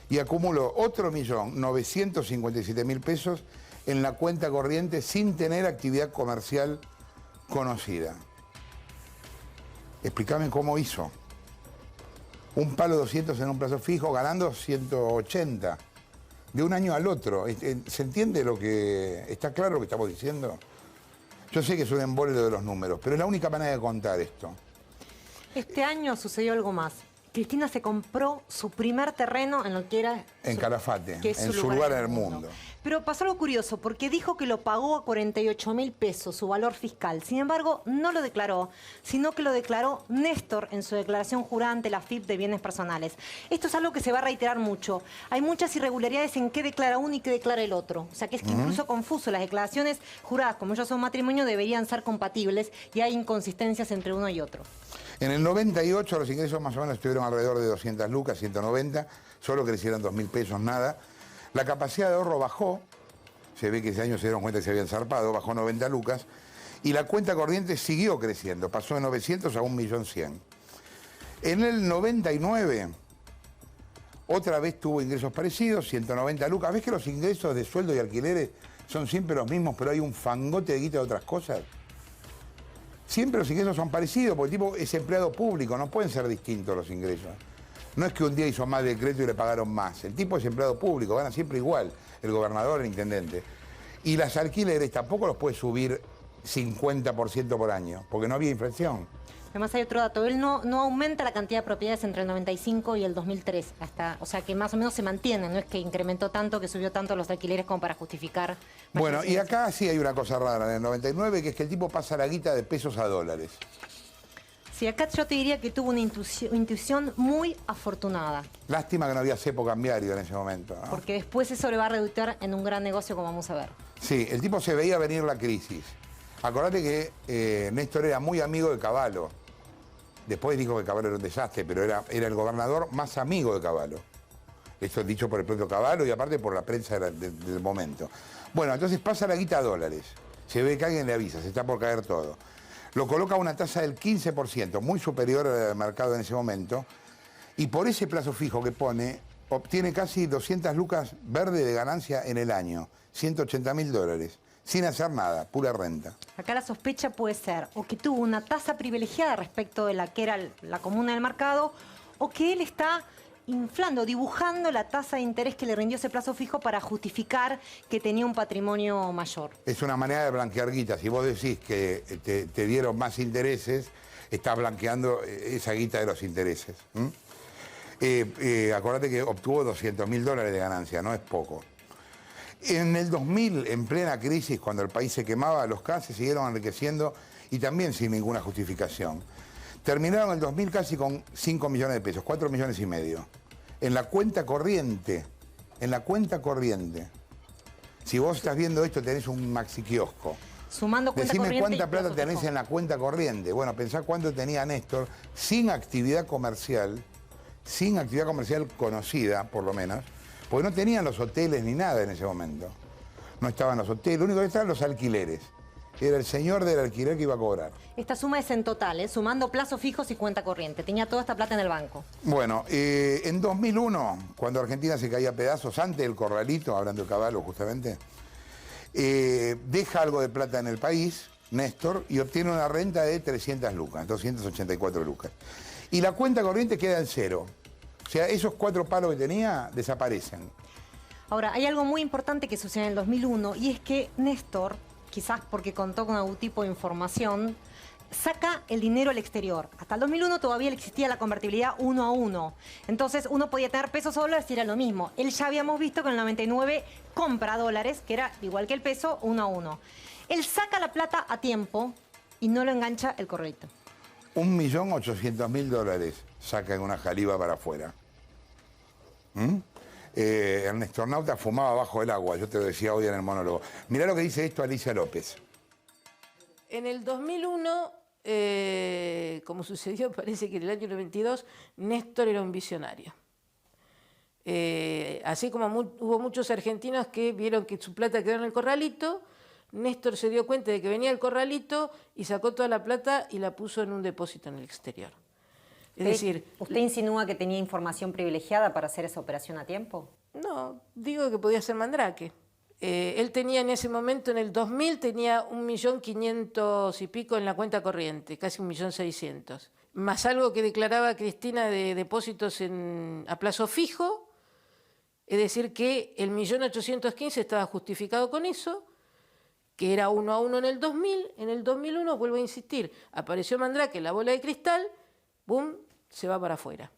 Y acumuló otro 1.957.000 pesos en la cuenta corriente sin tener actividad comercial conocida. Explícame cómo hizo. Un palo de 200 en un plazo fijo, ganando 180. De un año al otro. ¿Se entiende lo que... ¿Está claro lo que estamos diciendo? Yo sé que es un embole de los números, pero es la única manera de contar esto. Este año sucedió algo más. Cristina se compró su primer terreno en lo que era... En Calafate, en su lugar en el mundo. Pero pasó algo curioso, porque dijo que lo pagó a 48.000 pesos, su valor fiscal. Sin embargo, no lo declaró, sino que lo declaró Néstor en su declaración jurada ante la AFIP de bienes personales. Esto es algo que se va a reiterar mucho. Hay muchas irregularidades en qué declara uno y qué declara el otro. O sea, que es incluso confuso. Las declaraciones juradas, como ellos son matrimonio, deberían ser compatibles y hay inconsistencias entre uno y otro. En el 98 los ingresos más o menos estuvieron alrededor de 200 lucas, 190, solo crecieron 2.000 pesos, nada. La capacidad de ahorro bajó, se ve que ese año se dieron cuenta que se habían zarpado, bajó 90 lucas, y la cuenta corriente siguió creciendo, pasó de 900 a 1.100.000. En el 99, otra vez tuvo ingresos parecidos, 190 lucas. ¿Ves que los ingresos de sueldo y alquileres son siempre los mismos, pero hay un fangote de guita de otras cosas? Siempre los ingresos son parecidos, porque el tipo es empleado público, no pueden ser distintos los ingresos. No es que un día hizo más decreto y le pagaron más. El tipo es empleado público, gana siempre igual, el gobernador, el intendente. Y las alquileres tampoco los puede subir 50% por año, porque no había inflación. Además hay otro dato, él no aumenta la cantidad de propiedades entre el 95 y el 2003, o sea que más o menos se mantiene, no es que incrementó tanto, que subió tanto los alquileres como para justificar. Bueno, y acá sí hay una cosa rara en el 99, que es que el tipo pasa la guita de pesos a dólares. Sí, acá yo te diría que tuvo una intuición muy afortunada. Lástima que no había cepo cambiario en ese momento, ¿no? Porque después eso le va a reducir en un gran negocio, como vamos a ver. Sí, el tipo se veía venir la crisis. Acordate que Néstor era muy amigo de Cavallo. Después dijo que Cavallo era un desastre, pero era el gobernador más amigo de Cavallo. Esto es dicho por el propio Cavallo y aparte por la prensa del momento. Bueno, entonces pasa la guita a dólares. Se ve que alguien le avisa, se está por caer todo. lo coloca a una tasa del 15%, muy superior al mercado en ese momento, y por ese plazo fijo que pone, obtiene casi 200 lucas verdes de ganancia en el año, 180.000 dólares, sin hacer nada, pura renta. Acá la sospecha puede ser o que tuvo una tasa privilegiada respecto de la que era la comuna del mercado, o que él está inflando, dibujando la tasa de interés que le rindió ese plazo fijo para justificar que tenía un patrimonio mayor. Es una manera de blanquear guita. Si vos decís que te dieron más intereses, estás blanqueando esa guita de los intereses. Acordate que obtuvo 200.000 dólares de ganancia, no es poco. En el 2000, en plena crisis, cuando el país se quemaba, los K se siguieron enriqueciendo y también sin ninguna justificación. Terminaron el 2000 casi con 5 millones de pesos, 4 millones y medio. En la cuenta corriente, Si vos estás viendo esto, tenés un maxi kiosco. Sumando cuenta Decime corriente cuánta y plata plazo tenés fijo. en la cuenta corriente. Bueno, pensá cuánto tenía Néstor sin actividad comercial conocida, por lo menos, porque no tenían los hoteles ni nada en ese momento. No estaban los hoteles, lo único que estaban los alquileres. Era el señor del alquiler que iba a cobrar. Esta suma es en total, sumando plazos fijos y cuenta corriente. Tenía toda esta plata en el banco. Bueno, en 2001, cuando Argentina se caía a pedazos, antes del corralito, hablando de Caballo justamente, deja algo de plata en el país, Néstor, y obtiene una renta de 300 lucas, 284 lucas. Y la cuenta corriente queda en cero. O sea, esos 4 palos que tenía desaparecen. Ahora, hay algo muy importante que sucede en el 2001 y es que Néstor, quizás porque contó con algún tipo de información, saca el dinero al exterior. Hasta el 2001 todavía existía la convertibilidad 1 a 1. Entonces uno podía tener pesos o dólares y era lo mismo. Él ya habíamos visto que en el 99 compra dólares, que era igual que el peso, 1 a 1. Él saca la plata a tiempo y no lo engancha el correcto. 1.800.000 dólares saca en una jaliba para afuera. El Nestornauta fumaba bajo el agua, yo te lo decía hoy en el monólogo. Mirá lo que dice esto Alicia López. En el 2001, como sucedió, parece que en el año 92, Néstor era un visionario. Así como hubo muchos argentinos que vieron que su plata quedó en el corralito, Néstor se dio cuenta de que venía el corralito y sacó toda la plata y la puso en un depósito en el exterior. Es decir, ¿usted insinúa que tenía información privilegiada para hacer esa operación a tiempo? No, digo que podía ser Mandrake. Él tenía en ese momento, en el 2000, tenía 1.500.000 y pico en la cuenta corriente, casi 1.600.000. Más algo que declaraba Cristina de depósitos a plazo fijo, es decir, que el 1.815.000 estaba justificado con eso, que era 1 a 1 en el 2000. En el 2001, vuelvo a insistir, apareció Mandrake, la bola de cristal, ¡boom!, se va para afuera.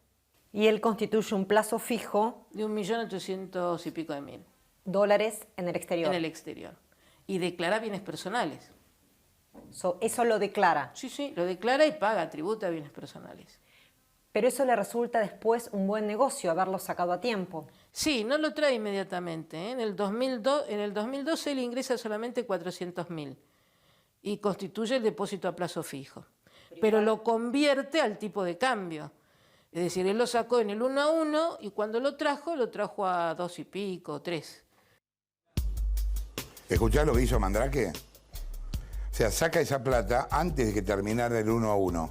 Y él constituye un plazo fijo de 1.800.000 y pico de mil. Dólares en el exterior. En el exterior. Y declara bienes personales. ¿Eso lo declara? Sí, sí, lo declara y paga, tributa a bienes personales. Pero eso le resulta después un buen negocio, haberlo sacado a tiempo. Sí, no lo trae inmediatamente. En el 2012 él ingresa solamente 400.000 y constituye el depósito a plazo fijo. Pero lo convierte al tipo de cambio. Es decir, él lo sacó en el 1 a 1 y cuando lo trajo a 2 y pico, 3. ¿Escuchás lo que hizo Mandrake? O sea, saca esa plata antes de que terminara el 1 a 1.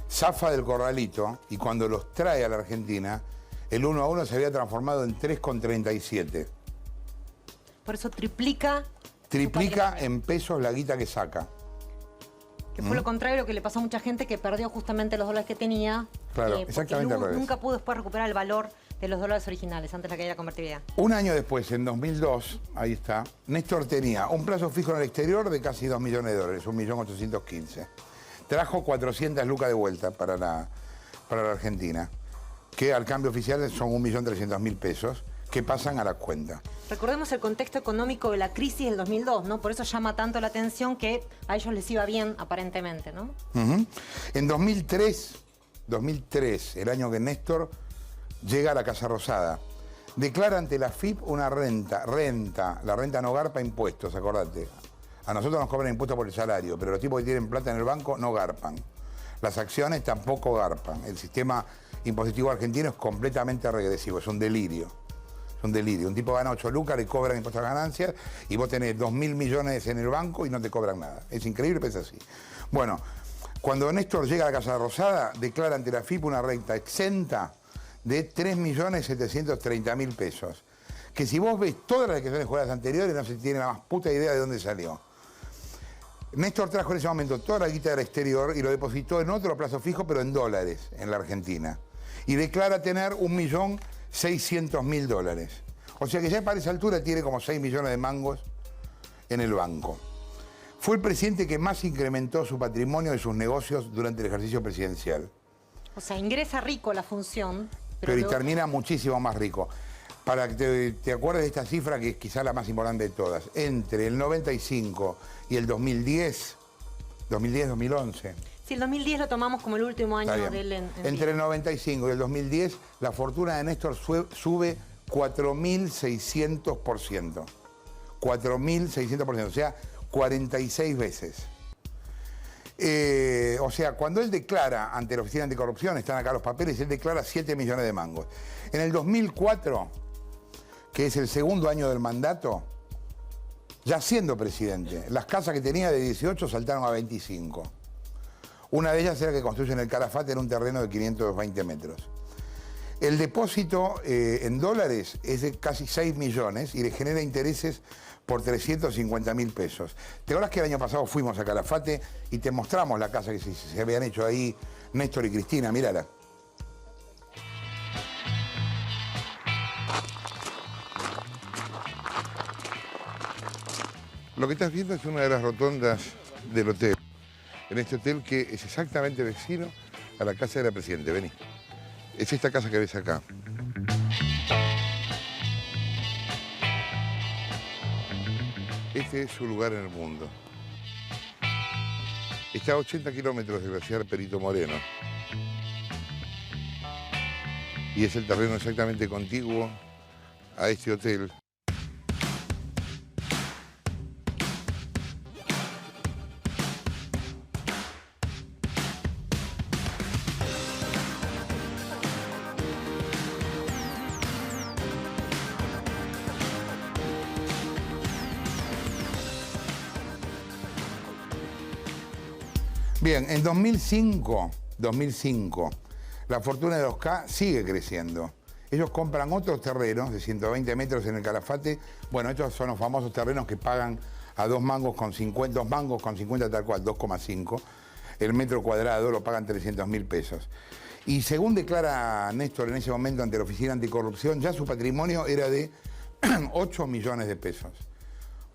Zafa del corralito y cuando los trae a la Argentina, el 1 a 1 se había transformado en 3,37. Por eso triplica. Triplica en pesos la guita que saca. Que fue lo contrario de lo que le pasó a mucha gente que perdió justamente los dólares que tenía. Claro, exactamente al revés. Nunca pudo después recuperar el valor de los dólares originales antes de la caída de la convertibilidad. Un año después, en 2002, ahí está, Néstor tenía un plazo fijo en el exterior de casi 2 millones de dólares, 1.815.000. Trajo 400 lucas de vuelta para la Argentina, que al cambio oficial son 1.300.000 pesos, que pasan a la cuenta. Recordemos el contexto económico de la crisis del 2002, ¿no? Por eso llama tanto la atención que a ellos les iba bien, aparentemente, ¿no? En 2003, el año que Néstor llega a la Casa Rosada, declara ante la FIP una renta, la renta no garpa impuestos, acordate. A nosotros nos cobran impuestos por el salario, pero los tipos que tienen plata en el banco no garpan. Las acciones tampoco garpan. El sistema impositivo argentino es completamente regresivo, es un delirio. Es un delirio. Un tipo gana 8 lucas, le cobran impuestos a ganancias y vos tenés 2.000 millones en el banco y no te cobran nada. Es increíble, pero es así. Bueno, cuando Néstor llega a la Casa Rosada, declara ante la FIP una renta exenta de 3.730.000 pesos. Que si vos ves todas las declaraciones juradas anteriores, no se tiene la más puta idea de dónde salió. Néstor trajo en ese momento toda la guita del exterior y lo depositó en otro plazo fijo, pero en dólares, en la Argentina. Y declara tener 1.600.000 dólares. O sea que ya para esa altura tiene como 6 millones de mangos en el banco. Fue el presidente que más incrementó su patrimonio y sus negocios durante el ejercicio presidencial. O sea, ingresa rico la función. Pero y luego... termina muchísimo más rico. Para que te acuerdes de esta cifra, que es quizá la más importante de todas. Entre el 95 y el 2010, 2011. Si el 2010 lo tomamos como el último año de él Entre el 95 y el 2010, la fortuna de Néstor sube 4.600%. 4.600%, o sea, 46 veces. O sea, cuando él declara ante la Oficina Anticorrupción, están acá los papeles, él declara 7 millones de mangos. En el 2004, que es el segundo año del mandato, ya siendo presidente, las casas que tenía de 18 saltaron a 25. Una de ellas era que construyen el Calafate en un terreno de 520 metros. El depósito en dólares es de casi 6 millones y le genera intereses por 350.000 pesos. ¿Te acuerdas que el año pasado fuimos a Calafate y te mostramos la casa que se habían hecho ahí Néstor y Cristina? Mírala. Lo que estás viendo es una de las rotondas del hotel. En este hotel que es exactamente vecino a la casa de la Presidente. Vení. Es esta casa que ves acá. Este es su lugar en el mundo. Está a 80 kilómetros del glaciar Perito Moreno. Y es el terreno exactamente contiguo a este hotel. Bien, en 2005, la fortuna de los K sigue creciendo. Ellos compran otros terrenos de 120 metros en el Calafate. Bueno, estos son los famosos terrenos que pagan a 2 mangos con 50 tal cual, 2,5. El metro cuadrado lo pagan 300.000 pesos. Y según declara Néstor en ese momento ante la Oficina Anticorrupción, ya su patrimonio era de 8 millones de pesos.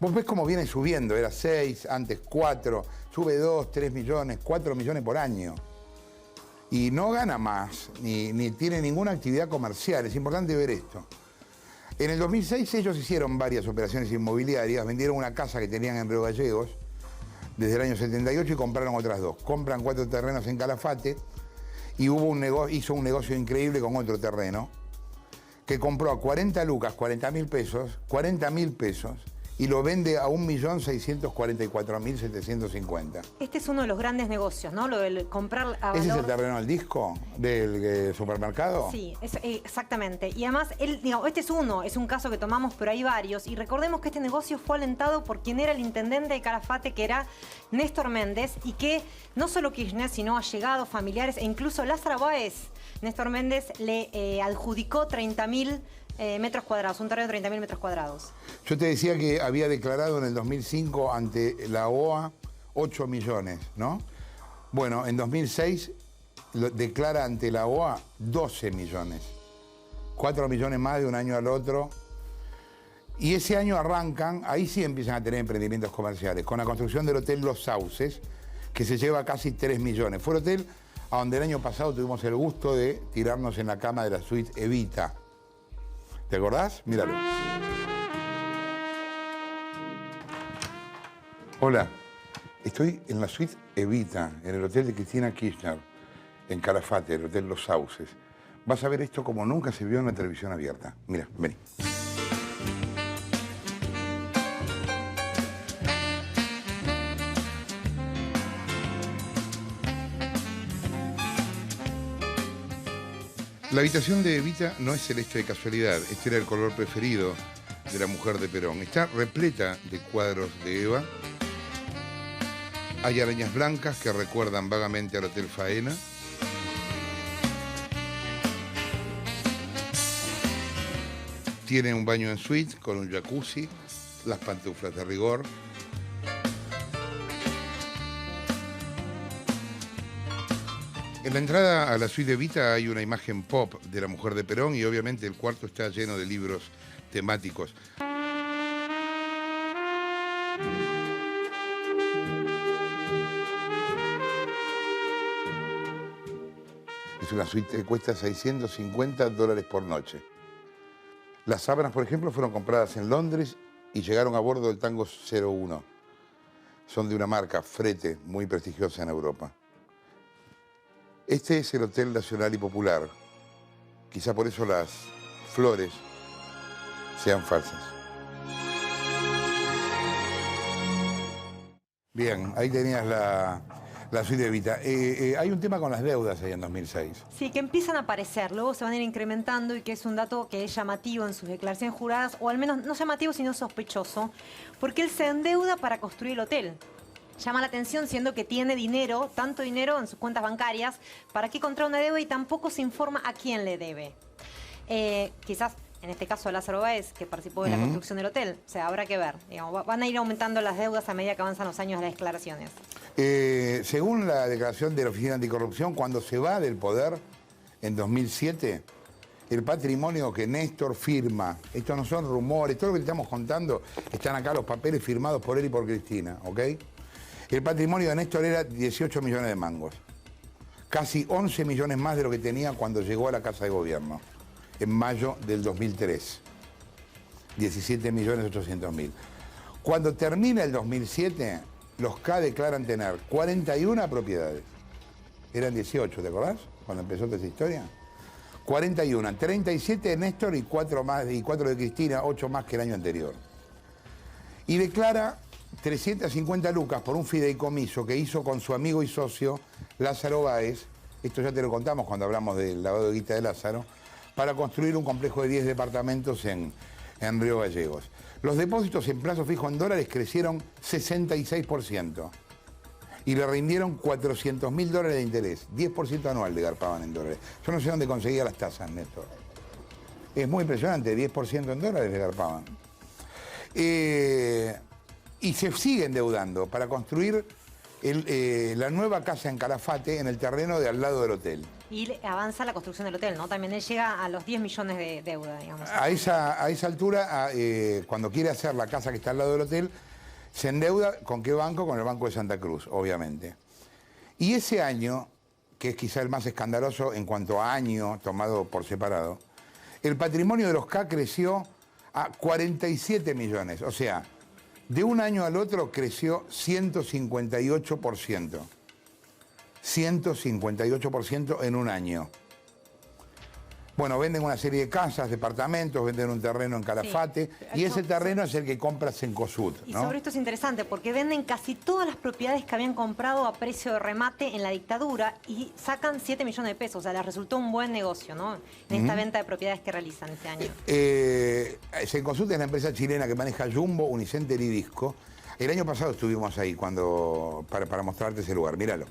Vos ves cómo viene subiendo, era 6, antes 4, sube 2, 3 millones, 4 millones por año. Y no gana más, ni tiene ninguna actividad comercial, es importante ver esto. En el 2006 ellos hicieron varias operaciones inmobiliarias, vendieron una casa que tenían en Río Gallegos desde el año 78 y compraron otras 2. Compran 4 terrenos en Calafate y hizo un negocio increíble con otro terreno que compró a 40 lucas, 40.000 pesos, y lo vende a 1.644.750. Este es uno de los grandes negocios, ¿no? Lo del comprar a valor... ¿Ese es el terreno del disco del supermercado? Sí, exactamente. Y además, este es un caso que tomamos, pero hay varios. Y recordemos que este negocio fue alentado por quien era el intendente de Calafate, que era Néstor Méndez, y que no solo Kirchner, sino allegados, familiares e incluso Lázaro Báez, Néstor Méndez le adjudicó 30.000 metros cuadrados, un terreno de 30.000 metros cuadrados. Yo te decía que había declarado en el 2005 ante la OA 8 millones, ¿no? Bueno, en 2006 declara ante la OA 12 millones. 4 millones más de un año al otro. Y ese año arrancan, ahí sí empiezan a tener emprendimientos comerciales, con la construcción del Hotel Los Sauces, que se lleva casi 3 millones. Fue el hotel a donde el año pasado tuvimos el gusto de tirarnos en la cama de la suite Evita. ¿Te acordás? Míralo. Hola, estoy en la suite Evita, en el hotel de Cristina Kirchner, en Calafate, el Hotel Los Sauces. Vas a ver esto como nunca se vio en la televisión abierta. Mira, vení. La habitación de Evita no es celeste de casualidad. Este era el color preferido de la mujer de Perón. Está repleta de cuadros de Eva. Hay arañas blancas que recuerdan vagamente al Hotel Faena. Tiene un baño en suite con un jacuzzi, las pantuflas de rigor. En la entrada a la suite de Evita hay una imagen pop de la mujer de Perón y obviamente el cuarto está lleno de libros temáticos. Es una suite que cuesta $650 por noche. Las sábanas, por ejemplo, fueron compradas en Londres y llegaron a bordo del Tango 01. Son de una marca, Frete, muy prestigiosa en Europa. Este es el Hotel Nacional y Popular. Quizá por eso las flores sean falsas. Bien, ahí tenías la suite de Evita. Hay un tema con las deudas ahí en 2006. Sí, que empiezan a aparecer, luego se van a ir incrementando y que es un dato que es llamativo en sus declaraciones juradas, o al menos no llamativo, sino sospechoso, porque él se endeuda para construir el hotel. Llama la atención siendo que tiene dinero, tanto dinero en sus cuentas bancarias, ¿para qué contrae una deuda y tampoco se informa a quién le debe? Quizás, en este caso, Lázaro Báez, que participó de la construcción del hotel. O sea, habrá que ver. Digamos, van a ir aumentando las deudas a medida que avanzan los años de las declaraciones. Según la declaración de la Oficina Anticorrupción, cuando se va del poder en 2007, el patrimonio que Néstor firma, estos no son rumores, todo lo que te estamos contando, están acá los papeles firmados por él y por Cristina, ¿ok? El patrimonio de Néstor era 18 millones de mangos. Casi 11 millones más de lo que tenía cuando llegó a la Casa de Gobierno, en mayo del 2003. 17.800.000. Cuando termina el 2007, los K declaran tener 41 propiedades. Eran 18, ¿te acordás? Cuando empezó toda esa historia. 41, 37 de Néstor y 4 de Cristina, 8 más que el año anterior. Y declara 350 lucas por un fideicomiso que hizo con su amigo y socio Lázaro Báez, esto ya te lo contamos cuando hablamos del lavado de guita de Lázaro, para construir un complejo de 10 departamentos en Río Gallegos. Los depósitos en plazo fijo en dólares crecieron 66% y le rindieron $400.000 de interés, 10% anual le garpaban en dólares. Yo no sé dónde conseguía las tasas, Néstor. Es muy impresionante, 10% en dólares le garpaban. Y se sigue endeudando para construir la nueva casa en Calafate, en el terreno de al lado del hotel. Y avanza la construcción del hotel, ¿no? También él llega a los 10 millones de deuda, digamos. A esa altura, cuando quiere hacer la casa que está al lado del hotel, se endeuda ¿con qué banco? Con el Banco de Santa Cruz, obviamente. Y ese año, que es quizá el más escandaloso en cuanto a año tomado por separado, el patrimonio de los K creció a 47 millones. O sea, de un año al otro creció 158%. 158% en un año. Bueno, venden una serie de casas, departamentos, venden un terreno en Calafate, sí, y ese terreno es el que compra Cencosud, ¿no? Y sobre esto es interesante porque venden casi todas las propiedades que habían comprado a precio de remate en la dictadura y sacan 7 millones de pesos. O sea, les resultó un buen negocio, ¿no? En esta venta de propiedades que realizan este año. Cencosud es la empresa chilena que maneja Jumbo, Unicenter y Disco. El año pasado estuvimos ahí para mostrarte ese lugar. Míralo.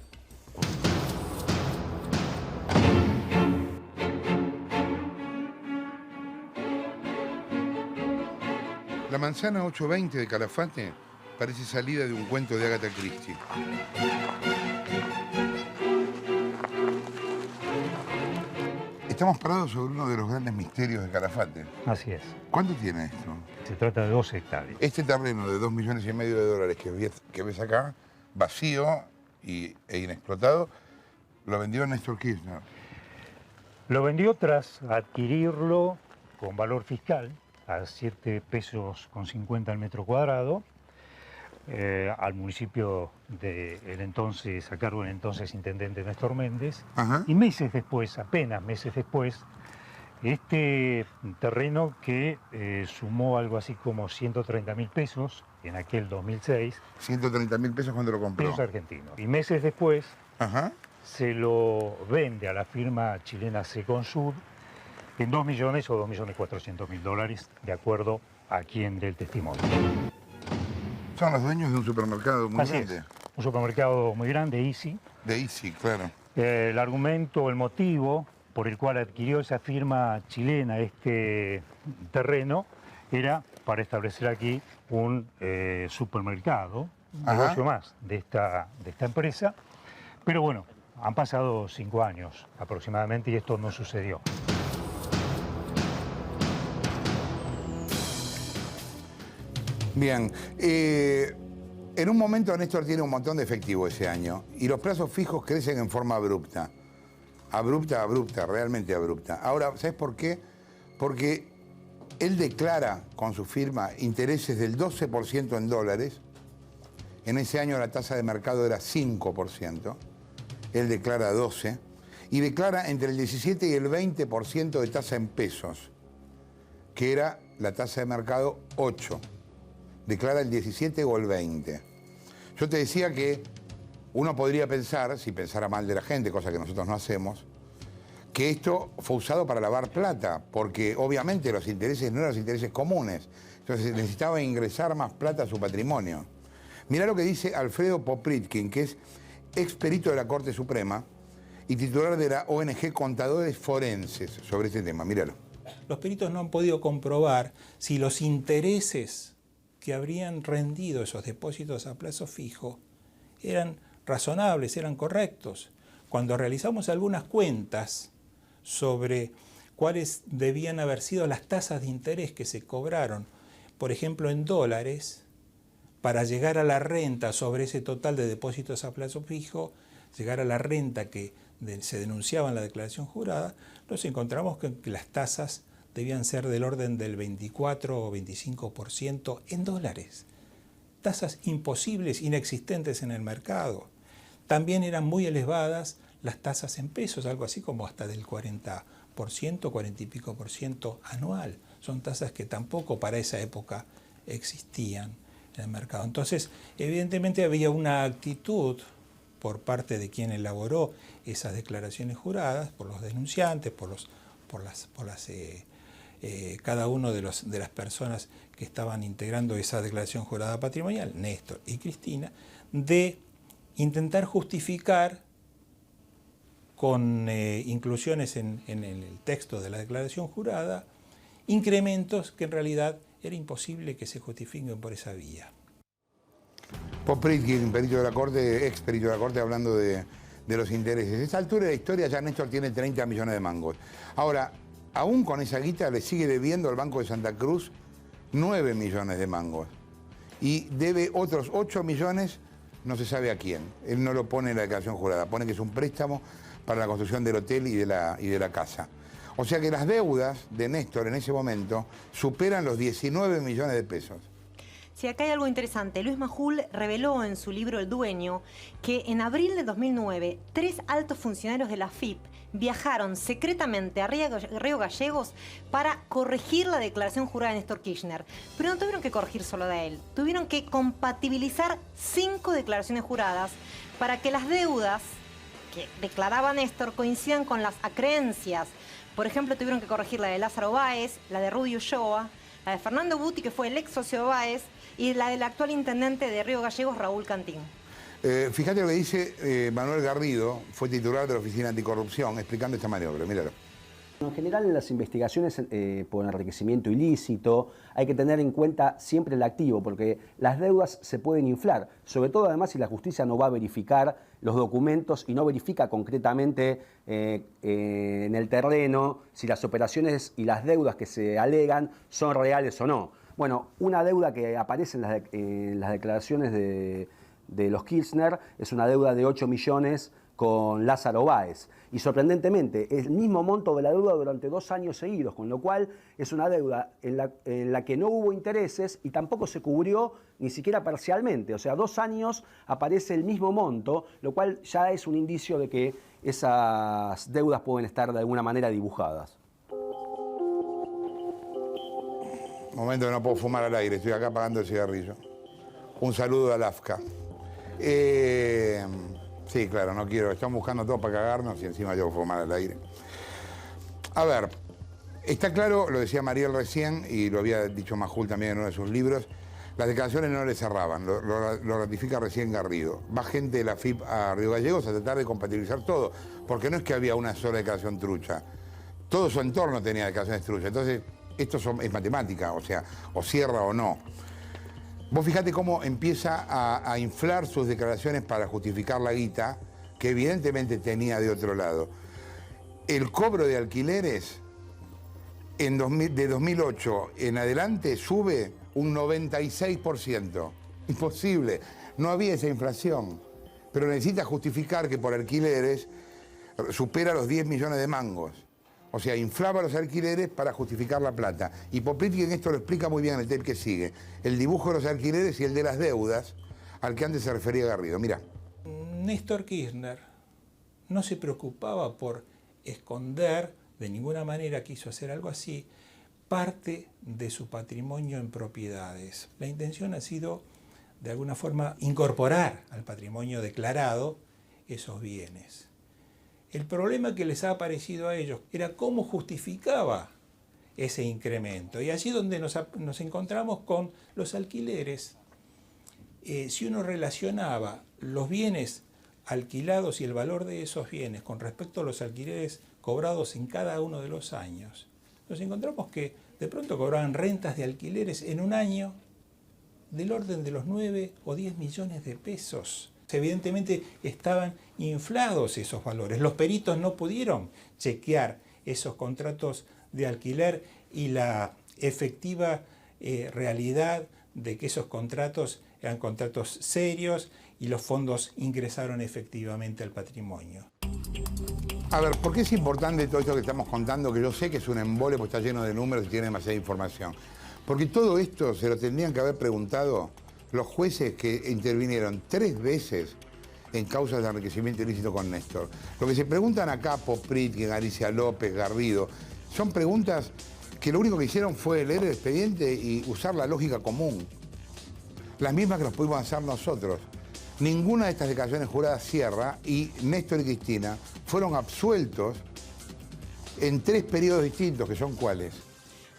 La manzana 820 de Calafate parece salida de un cuento de Agatha Christie. Estamos parados sobre uno de los grandes misterios de Calafate. Así es. ¿Cuánto tiene esto? Se trata de 2 hectáreas. Este terreno de $2,5 millones que ves acá, vacío e inexplotado, lo vendió Néstor Kirchner. Lo vendió tras adquirirlo con valor fiscal a 7 pesos con 50 al metro cuadrado, al municipio del entonces, a cargo del entonces intendente Néstor Méndez. Ajá. Y meses después, apenas meses después, este terreno que sumó algo así como 130.000 pesos en aquel 2006. 130.000 pesos cuando lo compró. Pesos argentinos. Y meses después ajá, se lo vende a la firma chilena Cencosud en 2 millones o 2.400.000 dólares, de acuerdo a quien dé el testimonio. Son los dueños de un supermercado muy grande. Es. Un supermercado muy grande, Easy. De Easy, claro. El argumento, el motivo por el cual adquirió esa firma chilena este terreno era para establecer aquí un supermercado, un negocio más de esta empresa. Pero bueno, han pasado 5 años aproximadamente y esto no sucedió. Bien. En un momento Néstor tiene un montón de efectivo ese año y los plazos fijos crecen en forma abrupta. Abrupta, realmente abrupta. Ahora, ¿sabes por qué? Porque él declara con su firma intereses del 12% en dólares. En ese año la tasa de mercado era 5%. Él declara 12%. Y declara entre el 17 y el 20% de tasa en pesos, que era la tasa de mercado 8%. Declara el 17 o el 20. Yo te decía que uno podría pensar, si pensara mal de la gente, cosa que nosotros no hacemos, que esto fue usado para lavar plata, porque obviamente los intereses no eran los intereses comunes. Entonces necesitaba ingresar más plata a su patrimonio. Mirá lo que dice Alfredo Popritkin, que es ex perito de la Corte Suprema y titular de la ONG Contadores Forenses, sobre este tema. Míralo. Los peritos no han podido comprobar si los intereses que habrían rendido esos depósitos a plazo fijo eran razonables, eran correctos. Cuando realizamos algunas cuentas sobre cuáles debían haber sido las tasas de interés que se cobraron, por ejemplo en dólares, para llegar a la renta sobre ese total de depósitos a plazo fijo, llegar a la renta que se denunciaba en la declaración jurada, nos encontramos que las tasas debían ser del orden del 24 o 25% en dólares. Tasas imposibles, inexistentes en el mercado. También eran muy elevadas las tasas en pesos, algo así como hasta del 40%, 40 y pico por ciento anual. Son tasas que tampoco para esa época existían en el mercado. Entonces, evidentemente había una actitud por parte de quien elaboró esas declaraciones juradas, por los denunciantes, cada uno de las personas que estaban integrando esa declaración jurada patrimonial, Néstor y Cristina, de intentar justificar con inclusiones en el texto de la declaración jurada, incrementos que en realidad era imposible que se justifiquen por esa vía. Popritkin, perito de la Corte, ex perito de la Corte, hablando de los intereses. A esta altura de la historia ya Néstor tiene 30 millones de mangos. Ahora, aún con esa guita le sigue debiendo al Banco de Santa Cruz 9 millones de mangos. Y debe otros 8 millones, no se sabe a quién. Él no lo pone en la declaración jurada, pone que es un préstamo para la construcción del hotel y de la casa. O sea que las deudas de Néstor en ese momento superan los 19 millones de pesos. Sí, acá hay algo interesante. Luis Majul reveló en su libro El Dueño que en abril de 2009, 3 altos funcionarios de la AFIP viajaron secretamente a Río Gallegos para corregir la declaración jurada de Néstor Kirchner. Pero no tuvieron que corregir solo de él, tuvieron que compatibilizar 5 declaraciones juradas para que las deudas que declaraba Néstor coincidan con las acreencias. Por ejemplo, tuvieron que corregir la de Lázaro Báez, la de Rudy Ulloa, la de Fernando Buti, que fue el ex socio de Báez, y la del actual intendente de Río Gallegos, Raúl Cantín. Fíjate lo que dice Manuel Garrido, fue titular de la Oficina Anticorrupción, explicando esta maniobra. Míralo. En general, en las investigaciones por enriquecimiento ilícito hay que tener en cuenta siempre el activo, porque las deudas se pueden inflar, sobre todo además si la justicia no va a verificar los documentos y no verifica concretamente en el terreno si las operaciones y las deudas que se alegan son reales o no. Bueno, una deuda que aparece en las declaraciones de los Kirchner es una deuda de 8 millones con Lázaro Báez. Y sorprendentemente, es el mismo monto de la deuda durante 2 años seguidos, con lo cual es una deuda en la que no hubo intereses y tampoco se cubrió ni siquiera parcialmente. O sea, 2 años aparece el mismo monto, lo cual ya es un indicio de que esas deudas pueden estar de alguna manera dibujadas. Momento que no puedo fumar al aire, estoy acá apagando el cigarrillo. Un saludo a Lafka. Sí, claro, no quiero. Estamos buscando todo para cagarnos y encima yo fumar al aire. A ver, Está claro, lo decía Mariel recién, y lo había dicho Majul también en uno de sus libros, las declaraciones no le cerraban, lo ratifica recién Garrido. Va gente de la FIP a Río Gallegos a tratar de compatibilizar todo, porque no es que había una sola declaración trucha, todo su entorno tenía declaraciones truchas. Entonces, esto es matemática, o sea, o cierra o no. Vos fijate cómo empieza a inflar sus declaraciones para justificar la guita, que evidentemente tenía de otro lado. El cobro de alquileres de 2008 en adelante sube un 96%. Imposible. No había esa inflación. Pero necesita justificar que por alquileres supera los 10 millones de mangos. O sea, inflaba los alquileres para justificar la plata. Y Poplitkin esto lo explica muy bien en el tape que sigue. El dibujo de los alquileres y el de las deudas al que antes se refería Garrido. Mirá. Néstor Kirchner no se preocupaba por esconder, de ninguna manera quiso hacer algo así, parte de su patrimonio en propiedades. La intención ha sido, de alguna forma, incorporar al patrimonio declarado esos bienes. El problema que les ha aparecido a ellos era cómo justificaba ese incremento. Y allí donde nos encontramos con los alquileres. Si uno relacionaba los bienes alquilados y el valor de esos bienes con respecto a los alquileres cobrados en cada uno de los años, nos encontramos que de pronto cobraban rentas de alquileres en un año del orden de los 9 o 10 millones de pesos. Evidentemente estaban inflados esos valores. Los peritos no pudieron chequear esos contratos de alquiler y la efectiva realidad de que esos contratos eran contratos serios y los fondos ingresaron efectivamente al patrimonio. A ver, ¿por qué es importante todo esto que estamos contando? Que yo sé que es un embole porque está lleno de números y tiene demasiada información. Porque todo esto se lo tendrían que haber preguntado los jueces que intervinieron 3 veces en causas de enriquecimiento ilícito con Néstor. Lo que se preguntan acá, Poplitkin, Alicia López, Garrido, son preguntas que lo único que hicieron fue leer el expediente y usar la lógica común. Las mismas que nos pudimos hacer nosotros. Ninguna de estas declaraciones juradas cierra y Néstor y Cristina fueron absueltos en 3 periodos distintos, que son ¿cuáles?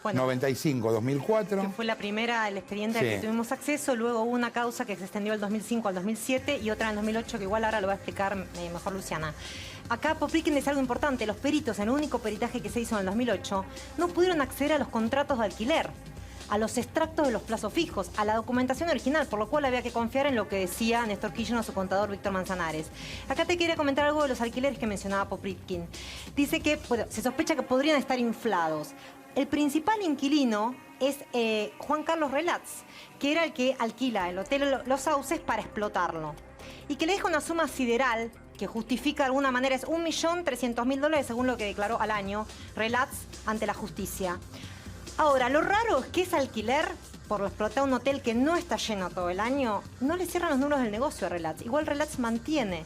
Bueno, 95, 2004. Que fue la primera, el expediente al que tuvimos acceso. Luego hubo una causa que se extendió del 2005 al 2007 y otra en 2008 que igual ahora lo va a explicar mejor Luciana. Acá Poplitkin dice algo importante. Los peritos, en el único peritaje que se hizo en el 2008, no pudieron acceder a los contratos de alquiler, a los extractos de los plazos fijos, a la documentación original, por lo cual había que confiar en lo que decía Néstor Kirchner o su contador Víctor Manzanares. Acá te quería comentar algo de los alquileres que mencionaba Poplitkin. Dice que se sospecha que podrían estar inflados. El principal inquilino es Juan Carlos Relats, que era el que alquila el hotel Los Sauces para explotarlo. Y que le deja una suma sideral que justifica de alguna manera, es $1.300.000 según lo que declaró al año Relats ante la justicia. Ahora, lo raro es que ese alquiler, por explotar un hotel que no está lleno todo el año, no le cierran los números del negocio a Relats. Igual Relats mantiene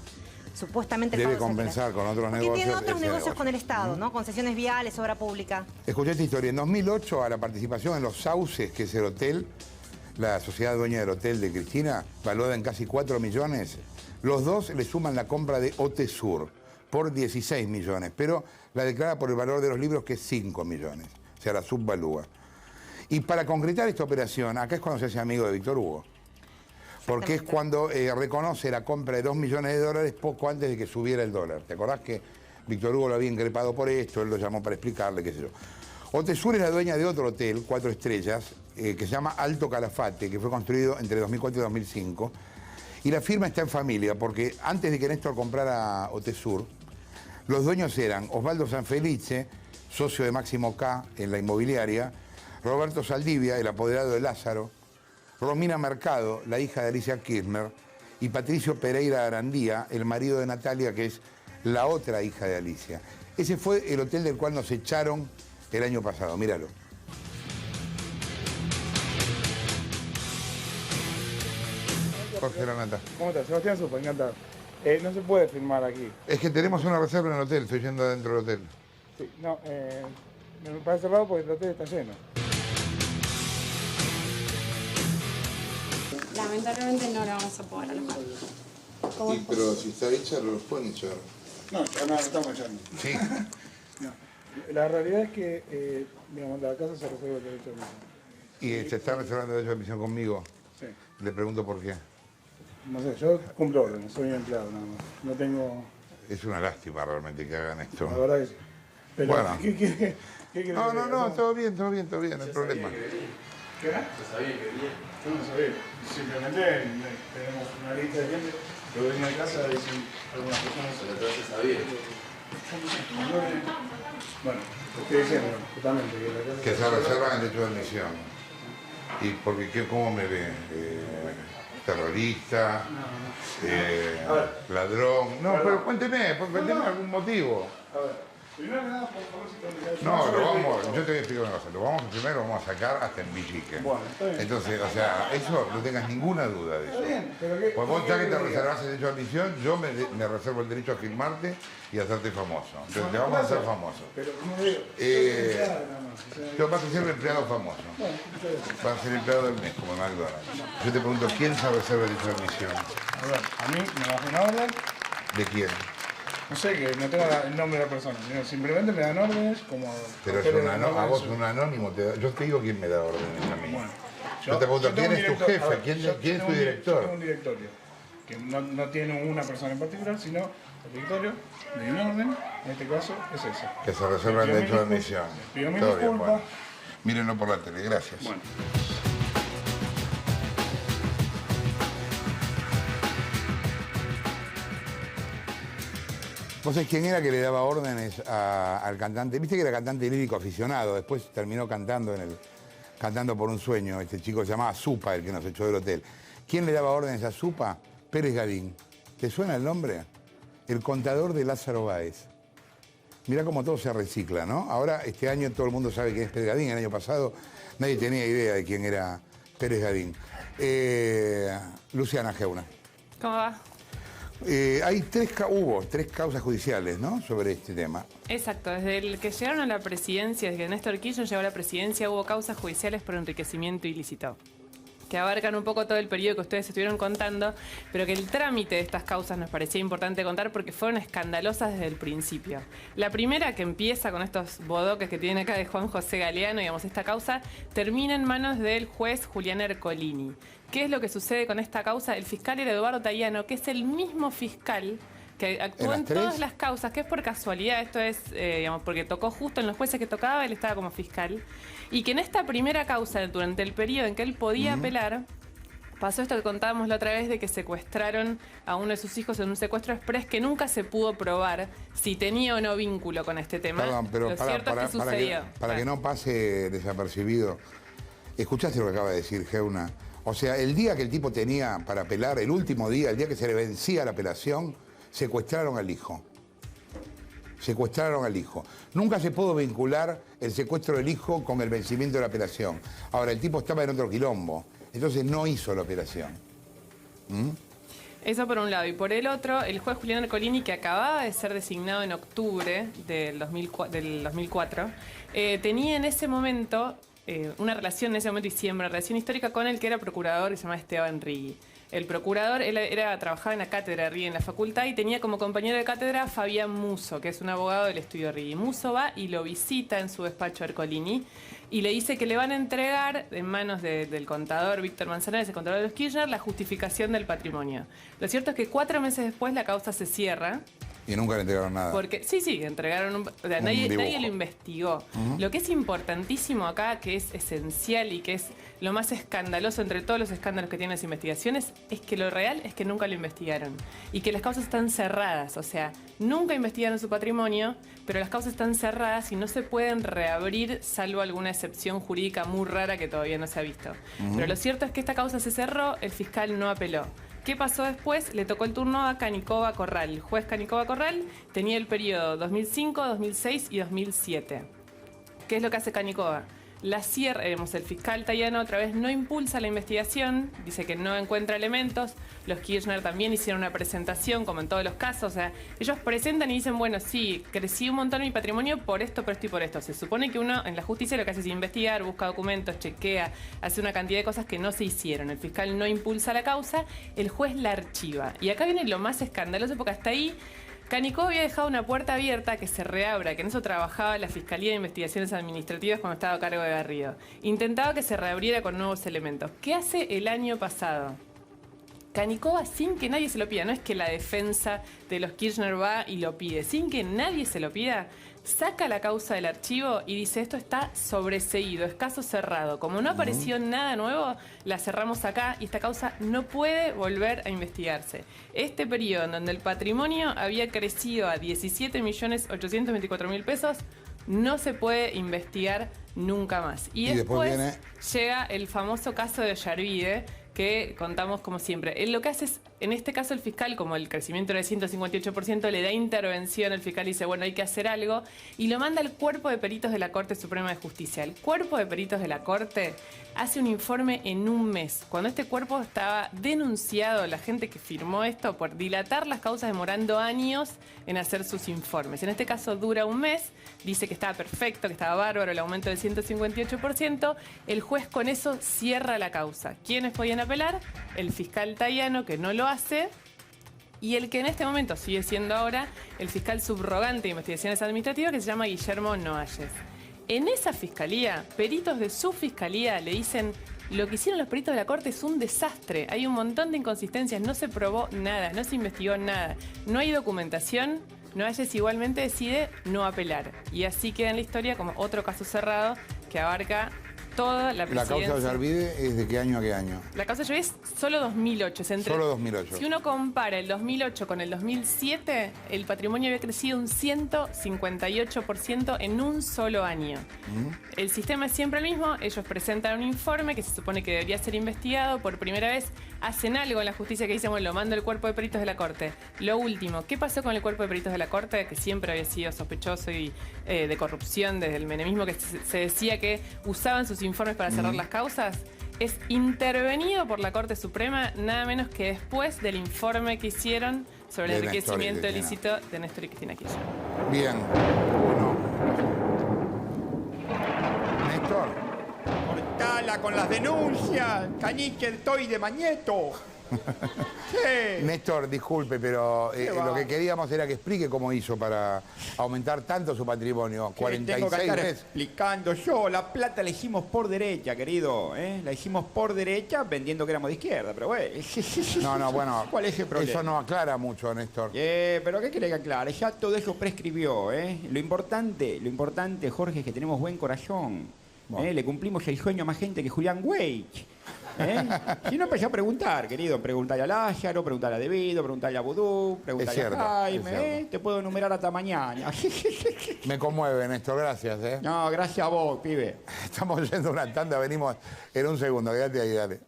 supuestamente el debe pago compensar con otros negocios. Porque tiene otros negocios con el Estado, ¿no? Concesiones viales, obra pública. Escuché esta historia. En 2008, a la participación en Los Sauces, que es el hotel, la sociedad dueña del hotel de Cristina, valuada en casi 4 millones, los dos le suman la compra de Otesur por 16 millones, pero la declara por el valor de los libros, que es 5 millones. O sea, la subvalúa. Y para concretar esta operación, acá es cuando se hace amigo de Víctor Hugo. Porque es cuando reconoce la compra de $2 millones poco antes de que subiera el dólar. ¿Te acordás que Víctor Hugo lo había increpado por esto? Él lo llamó para explicarle, qué sé yo. Otesur es la dueña de otro hotel, 4 estrellas, que se llama Alto Calafate, que fue construido entre 2004 y 2005. Y la firma está en familia, porque antes de que Néstor comprara Otesur, los dueños eran Osvaldo Sanfelice, socio de Máximo K en la inmobiliaria, Roberto Saldivia, el apoderado de Lázaro, Romina Mercado, la hija de Alicia Kirchner, y Patricio Pereira Arandía, el marido de Natalia, que es la otra hija de Alicia. Ese fue el hotel del cual nos echaron el año pasado, míralo. Jorge Lanata. ¿Cómo estás? Sebastián Supa, encantado. No se puede filmar aquí. Es que tenemos una reserva en el hotel, estoy yendo adentro del hotel. Sí, no, me parece raro porque el hotel está lleno. Lamentablemente no la vamos a poder alojar. Sí, pero si está hecha, no los pueden echar. No, ya no estamos echando. Sí. No. La realidad es que, digamos, la casa se reserva el derecho de admisión. ¿Y se está reservando el derecho de admisión conmigo? Sí. Le pregunto por qué. No sé, yo cumplo órdenes, soy empleado nada más. No tengo... Es una lástima realmente que hagan esto. La verdad que sí. Pero, bueno. ¿qué No, todo bien, no hay problema. ¿Qué era? ¿Se sabía que venía? Yo no sabía. Simplemente tenemos una lista de gente que viene a casa y dicen algunas personas... Pero se sabía. Bueno, estoy diciendo totalmente que la casa... Que se reservan el derecho de admisión. ¿Y porque cómo me ve? ¿Terrorista? ¿Ladrón? No, pero cuénteme algún motivo. A ver. Primero que nada, por favor, si No, yo te voy a explicar una cosa. Primero lo vamos a sacar hasta en Villique. Bueno, está bien. Entonces, o sea, eso no tengas ninguna duda de eso. Está bien, pero ¿qué? Pues vos ya que te reservas el derecho de admisión, yo me reservo el derecho a firmarte y a hacerte famoso. Entonces te vamos a hacer famoso. Pero, como digo, tú vas a ser el empleado famoso. Vas a ser empleado del mes, como en McDonald's. Yo te pregunto, ¿quién se reserva el derecho de admisión? A ver, a mí me das una orden. ¿De quién? No sé, que no tengo el nombre de la persona. Simplemente me dan órdenes como... Pero a vos un anónimo, yo te digo quién me da órdenes a mí. Bueno, yo te pregunto, ¿quién es tu jefe? ¿Quién es tu director? Yo tengo un directorio, que no tiene una persona en particular, sino el directorio de mi orden, en este caso es ese. Que se reserva el derecho de admisión. Pido mi Todo bien, disculpa. bueno. Mírenlo por la tele, gracias. Bueno. ¿Vos sabés quién era que le daba órdenes al cantante? Viste que era cantante lírico aficionado, después terminó cantando Cantando por un sueño. Este chico se llamaba Zupa, el que nos echó del hotel. ¿Quién le daba órdenes a Zupa? Pérez Gadín. ¿Te suena el nombre? El contador de Lázaro Báez. Mirá cómo todo se recicla, ¿no? Ahora, este año todo el mundo sabe quién es Pérez Gadín. El año pasado nadie tenía idea de quién era Pérez Gadín. Luciana Geuna. ¿Cómo va? Hubo tres causas judiciales, ¿no?, sobre este tema. Exacto, desde el que llegaron a la presidencia, desde que Néstor Kirchner llegó a la presidencia, hubo causas judiciales por enriquecimiento ilícito, que abarcan un poco todo el periodo que ustedes estuvieron contando, pero que el trámite de estas causas nos parecía importante contar porque fueron escandalosas desde el principio. La primera, que empieza con estos bodoques que tienen acá de Juan José Galeano, digamos, esta causa, termina en manos del juez Julián Ercolini. ¿Qué es lo que sucede con esta causa? El fiscal era Eduardo Tayano, que es el mismo fiscal que actuó en todas las causas, que es por casualidad, esto es, digamos, porque tocó justo en los jueces que tocaba, él estaba como fiscal, y que en esta primera causa, durante el periodo en que él podía apelar, pasó esto que contábamos la otra vez de que secuestraron a uno de sus hijos en un secuestro express que nunca se pudo probar si tenía o no vínculo con este tema. Perdón, pero lo cierto es que sucedió. Para que no pase desapercibido, ¿escuchaste lo que acaba de decir Geuna? O sea, el día que el tipo tenía para apelar, el último día, el día que se le vencía la apelación, secuestraron al hijo. Secuestraron al hijo. Nunca se pudo vincular el secuestro del hijo con el vencimiento de la apelación. Ahora, el tipo estaba en otro quilombo, entonces no hizo la operación. Eso por un lado. Y por el otro, el juez Julián Ercolini, que acababa de ser designado en octubre del 2004, tenía en ese momento una relación, en ese momento diciembre, una relación histórica con el que era procurador, que se llama Esteban Rigui. El procurador, él trabajaba en la cátedra de Rigui en la facultad y tenía como compañero de cátedra a Fabián Musso, que es un abogado del estudio Rigui. Musso va y lo visita en su despacho a Ercolini y le dice que le van a entregar en manos del contador Víctor Manzanares, el contador de los Kirchner, la justificación del patrimonio. Lo cierto es que 4 meses después la causa se cierra. Y nunca le entregaron nada. Porque sí, entregaron o sea, nadie lo investigó. Lo que es importantísimo acá, que es esencial y que es lo más escandaloso entre todos los escándalos que tienen las investigaciones, es que lo real es que nunca lo investigaron. Y que las causas están cerradas. O sea, nunca investigaron su patrimonio, pero las causas están cerradas y no se pueden reabrir salvo alguna excepción jurídica muy rara que todavía no se ha visto. Pero lo cierto es que esta causa se cerró, el fiscal no apeló. ¿Qué pasó después? Le tocó el turno a Canicova Corral. El juez Canicova Corral tenía el periodo 2005, 2006 y 2007. ¿Qué es lo que hace Canicova? La cierra, el fiscal Tayano otra vez no impulsa la investigación, dice que no encuentra elementos. Los Kirchner también hicieron una presentación, como en todos los casos. O sea, ellos presentan y dicen, bueno, sí, crecí un montón mi patrimonio por esto y por esto. Se supone que uno en la justicia lo que hace es investigar, busca documentos, chequea, hace una cantidad de cosas que no se hicieron. El fiscal no impulsa la causa, el juez la archiva. Y acá viene lo más escandaloso, porque hasta ahí Canicó había dejado una puerta abierta que se reabra, que en eso trabajaba la Fiscalía de Investigaciones Administrativas cuando estaba a cargo de Garrido. Intentaba que se reabriera con nuevos elementos. ¿Qué hace el año pasado? Canicó va sin que nadie se lo pida. No es que la defensa de los Kirchner va y lo pide. Sin que nadie se lo pida, saca la causa del archivo y dice esto está sobreseído, es caso cerrado. Como no apareció nada nuevo, la cerramos acá y esta causa no puede volver a investigarse. Este periodo en donde el patrimonio había crecido a 17.824.000 pesos no se puede investigar nunca más. Y después llega el famoso caso de Ollarvide, que contamos como siempre. Él lo que hace es, en este caso el fiscal, como el crecimiento era de 158%, le da intervención, el fiscal dice, bueno, hay que hacer algo, y lo manda al cuerpo de peritos de la Corte Suprema de Justicia. El cuerpo de peritos de la Corte hace un informe en un mes. Cuando este cuerpo estaba denunciado, la gente que firmó esto, por dilatar las causas demorando años en hacer sus informes. En este caso dura un mes, dice que estaba perfecto, que estaba bárbaro el aumento del 158%, el juez con eso cierra la causa. ¿Quiénes podían apelar? El fiscal Tayano, que no lo hace, y el que en este momento sigue siendo ahora el fiscal subrogante de Investigaciones Administrativas, que se llama Guillermo Noalles. En esa fiscalía, peritos de su fiscalía le dicen: lo que hicieron los peritos de la Corte es un desastre, hay un montón de inconsistencias, no se probó nada, no se investigó nada, no hay documentación. Noalles igualmente decide no apelar. Y así queda en la historia como otro caso cerrado que abarca toda la presidencia. ¿La causa de Ollarvide es de qué año a qué año? La causa de Ollarvide es solo 2008. Solo 2008. Si uno compara el 2008 con el 2007, el patrimonio había crecido un 158% en un solo año. El sistema es siempre el mismo. Ellos presentan un informe que se supone que debería ser investigado. Por primera vez hacen algo en la justicia que dicen, bueno, lo manda el cuerpo de peritos de la Corte. Lo último, ¿qué pasó con el cuerpo de peritos de la Corte? Que siempre había sido sospechoso y de corrupción desde el menemismo, que se decía que usaban sus informes para cerrar las causas. Es intervenido por la Corte Suprema nada menos que después del informe que hicieron sobre el enriquecimiento ilícito de Néstor y Cristina Kirchner. Bien. Néstor. Cortala con las denuncias, caniche estoy de mañeto. Sí. Néstor, disculpe, pero lo que queríamos era que explique cómo hizo para aumentar tanto su patrimonio. 46 tengo que estar meses. explicando yo. La plata la hicimos por derecha, querido. La hicimos por derecha vendiendo que éramos de izquierda, pero bueno. No, bueno. ¿Cuál es el problema? Eso no aclara mucho, Néstor. Pero ¿qué quiere que aclare? Ya todo eso prescribió. Lo importante, Jorge, es que tenemos buen corazón. Le cumplimos el sueño a más gente que Julián Weich. Si no empecé a preguntar, querido, preguntarle a Lázaro, preguntarle a Devido, preguntarle a Vudú, preguntarle a Jaime, te puedo enumerar hasta mañana. Me conmueve, Néstor, gracias. No, gracias a vos, pibe. Estamos yendo a una tanda, venimos en un segundo, quédate ahí, dale.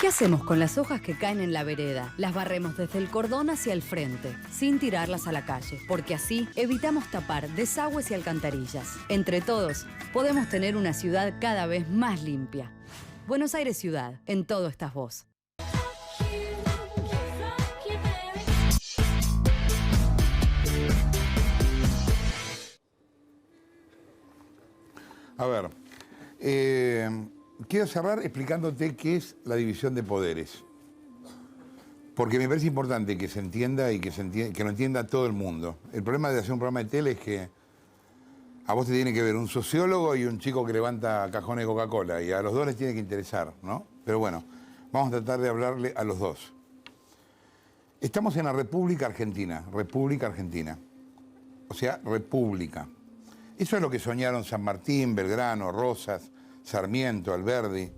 ¿Qué hacemos con las hojas que caen en la vereda? Las barremos desde el cordón hacia el frente, sin tirarlas a la calle, porque así evitamos tapar desagües y alcantarillas. Entre todos, podemos tener una ciudad cada vez más limpia. Buenos Aires Ciudad, en todo estás vos. A ver, quiero cerrar explicándote qué es la división de poderes. Porque me parece importante que se entienda y que lo entienda todo el mundo. El problema de hacer un programa de tele es que a vos te tiene que ver un sociólogo y un chico que levanta cajones de Coca-Cola. Y a los dos les tiene que interesar, ¿no? Pero bueno, vamos a tratar de hablarle a los dos. Estamos en la República Argentina. República Argentina. O sea, república. Eso es lo que soñaron San Martín, Belgrano, Rosas, Sarmiento, Alberdi.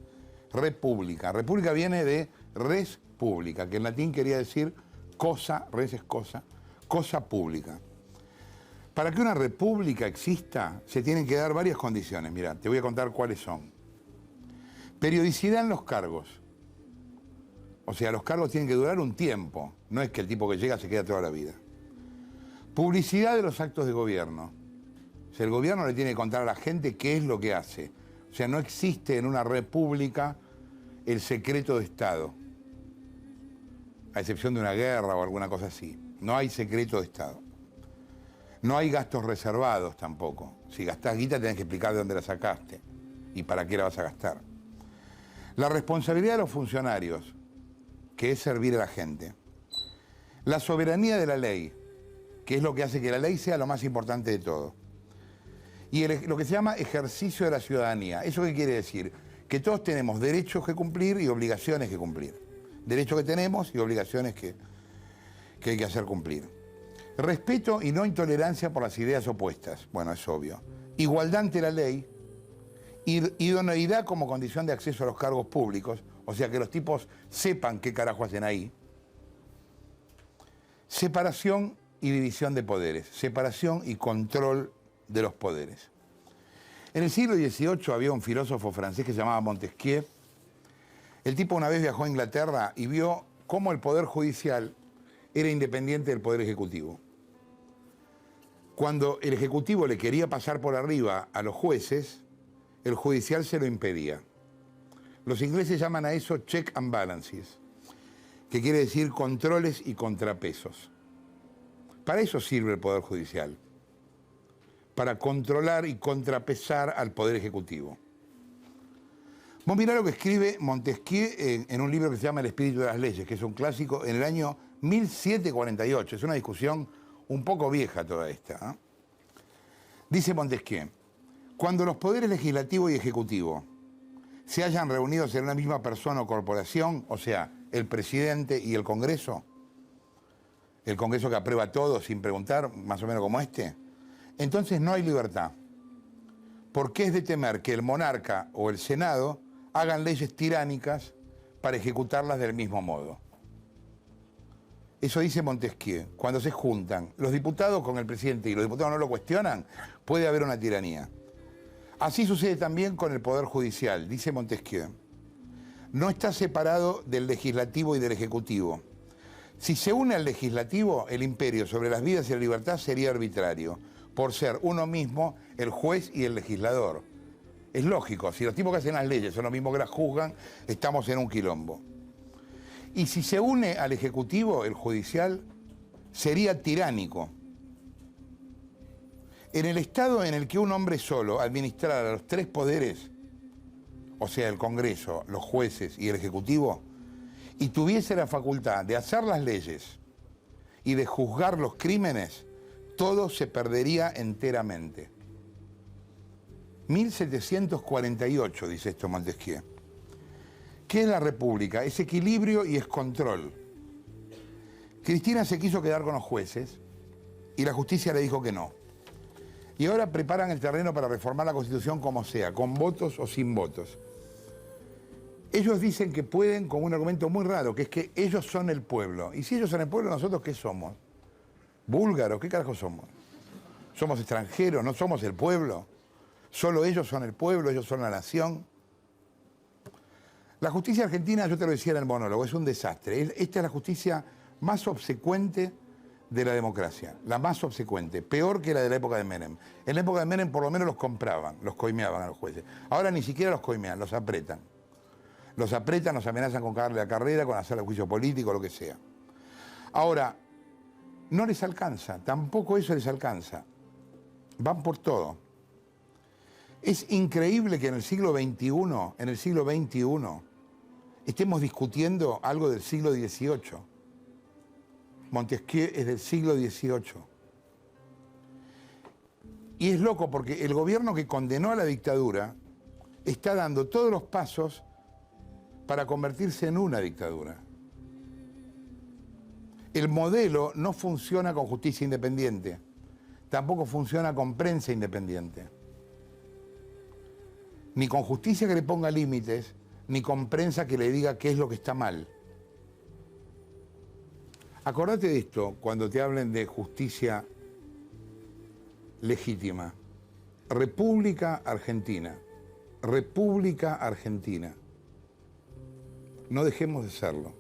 República. República viene de res pública, que en latín quería decir cosa, res es cosa pública. Para que una república exista, se tienen que dar varias condiciones. Mira, te voy a contar cuáles son. Periodicidad en los cargos. O sea, los cargos tienen que durar un tiempo. No es que el tipo que llega se queda toda la vida. Publicidad de los actos de gobierno. O sea, el gobierno le tiene que contar a la gente qué es lo que hace. O sea, no existe en una república el secreto de Estado. A excepción de una guerra o alguna cosa así. No hay secreto de Estado. No hay gastos reservados tampoco. Si gastás guita tenés que explicar de dónde la sacaste y para qué la vas a gastar. La responsabilidad de los funcionarios, que es servir a la gente. La soberanía de la ley, que es lo que hace que la ley sea lo más importante de todo. Y lo que se llama ejercicio de la ciudadanía. ¿Eso qué quiere decir? Que todos tenemos derechos que cumplir y obligaciones que cumplir. Derechos que tenemos y obligaciones que hay que hacer cumplir. Respeto y no intolerancia por las ideas opuestas. Bueno, es obvio. Igualdad ante la ley. Idoneidad como condición de acceso a los cargos públicos. O sea, que los tipos sepan qué carajo hacen ahí. Separación y división de poderes. Separación y control de los poderes. En el siglo XVIII había un filósofo francés que se llamaba Montesquieu. El tipo una vez viajó a Inglaterra y vio cómo el poder judicial era independiente del poder ejecutivo. Cuando el ejecutivo le quería pasar por arriba a los jueces, el judicial se lo impedía. Los ingleses llaman a eso check and balances, que quiere decir controles y contrapesos. Para eso sirve el poder judicial, para controlar y contrapesar al poder ejecutivo. Vos mirá lo que escribe Montesquieu en un libro que se llama El espíritu de las leyes, que es un clásico en el año 1748. Es una discusión un poco vieja toda esta. Dice Montesquieu, cuando los poderes legislativo y ejecutivo se hayan reunidos en una misma persona o corporación, o sea, el presidente y el Congreso que aprueba todo sin preguntar, más o menos como este, entonces no hay libertad, porque es de temer que el monarca o el Senado hagan leyes tiránicas para ejecutarlas del mismo modo. Eso dice Montesquieu. Cuando se juntan los diputados con el presidente y los diputados no lo cuestionan, puede haber una tiranía. Así sucede también con el Poder Judicial, dice Montesquieu. No está separado del legislativo y del ejecutivo. Si se une al legislativo, el imperio sobre las vidas y la libertad sería arbitrario, por ser uno mismo el juez y el legislador. Es lógico, si los tipos que hacen las leyes son los mismos que las juzgan, estamos en un quilombo. Y si se une al ejecutivo, el judicial, sería tiránico. En el estado en el que un hombre solo administrara los tres poderes, o sea, el Congreso, los jueces y el Ejecutivo, y tuviese la facultad de hacer las leyes y de juzgar los crímenes, todo se perdería enteramente. 1748, dice esto Montesquieu. ¿Qué es la República? Es equilibrio y es control. Cristina se quiso quedar con los jueces y la justicia le dijo que no. Y ahora preparan el terreno para reformar la Constitución como sea, con votos o sin votos. Ellos dicen que pueden con un argumento muy raro, que es que ellos son el pueblo. Y si ellos son el pueblo, ¿nosotros qué somos? ¿Búlgaros? ¿Qué carajo somos? ¿Somos extranjeros? ¿No somos el pueblo? ¿Solo ellos son el pueblo? ¿Ellos son la nación? La justicia argentina, yo te lo decía en el monólogo, es un desastre. Esta es la justicia más obsecuente de la democracia, la más obsecuente, peor que la de la época de Menem. En la época de Menem por lo menos los compraban, los coimeaban a los jueces. Ahora ni siquiera los coimean, los apretan. Los apretan, los amenazan con cagarle la carrera, con hacerle juicio político, lo que sea. Ahora, no les alcanza, tampoco eso les alcanza. Van por todo. Es increíble que en el siglo XXI, estemos discutiendo algo del siglo XVIII. Montesquieu es del siglo XVIII. Y es loco porque el gobierno que condenó a la dictadura está dando todos los pasos para convertirse en una dictadura. El modelo no funciona con justicia independiente, tampoco funciona con prensa independiente. Ni con justicia que le ponga límites, ni con prensa que le diga qué es lo que está mal. Acordate de esto cuando te hablen de justicia legítima. República Argentina. República Argentina. No dejemos de serlo.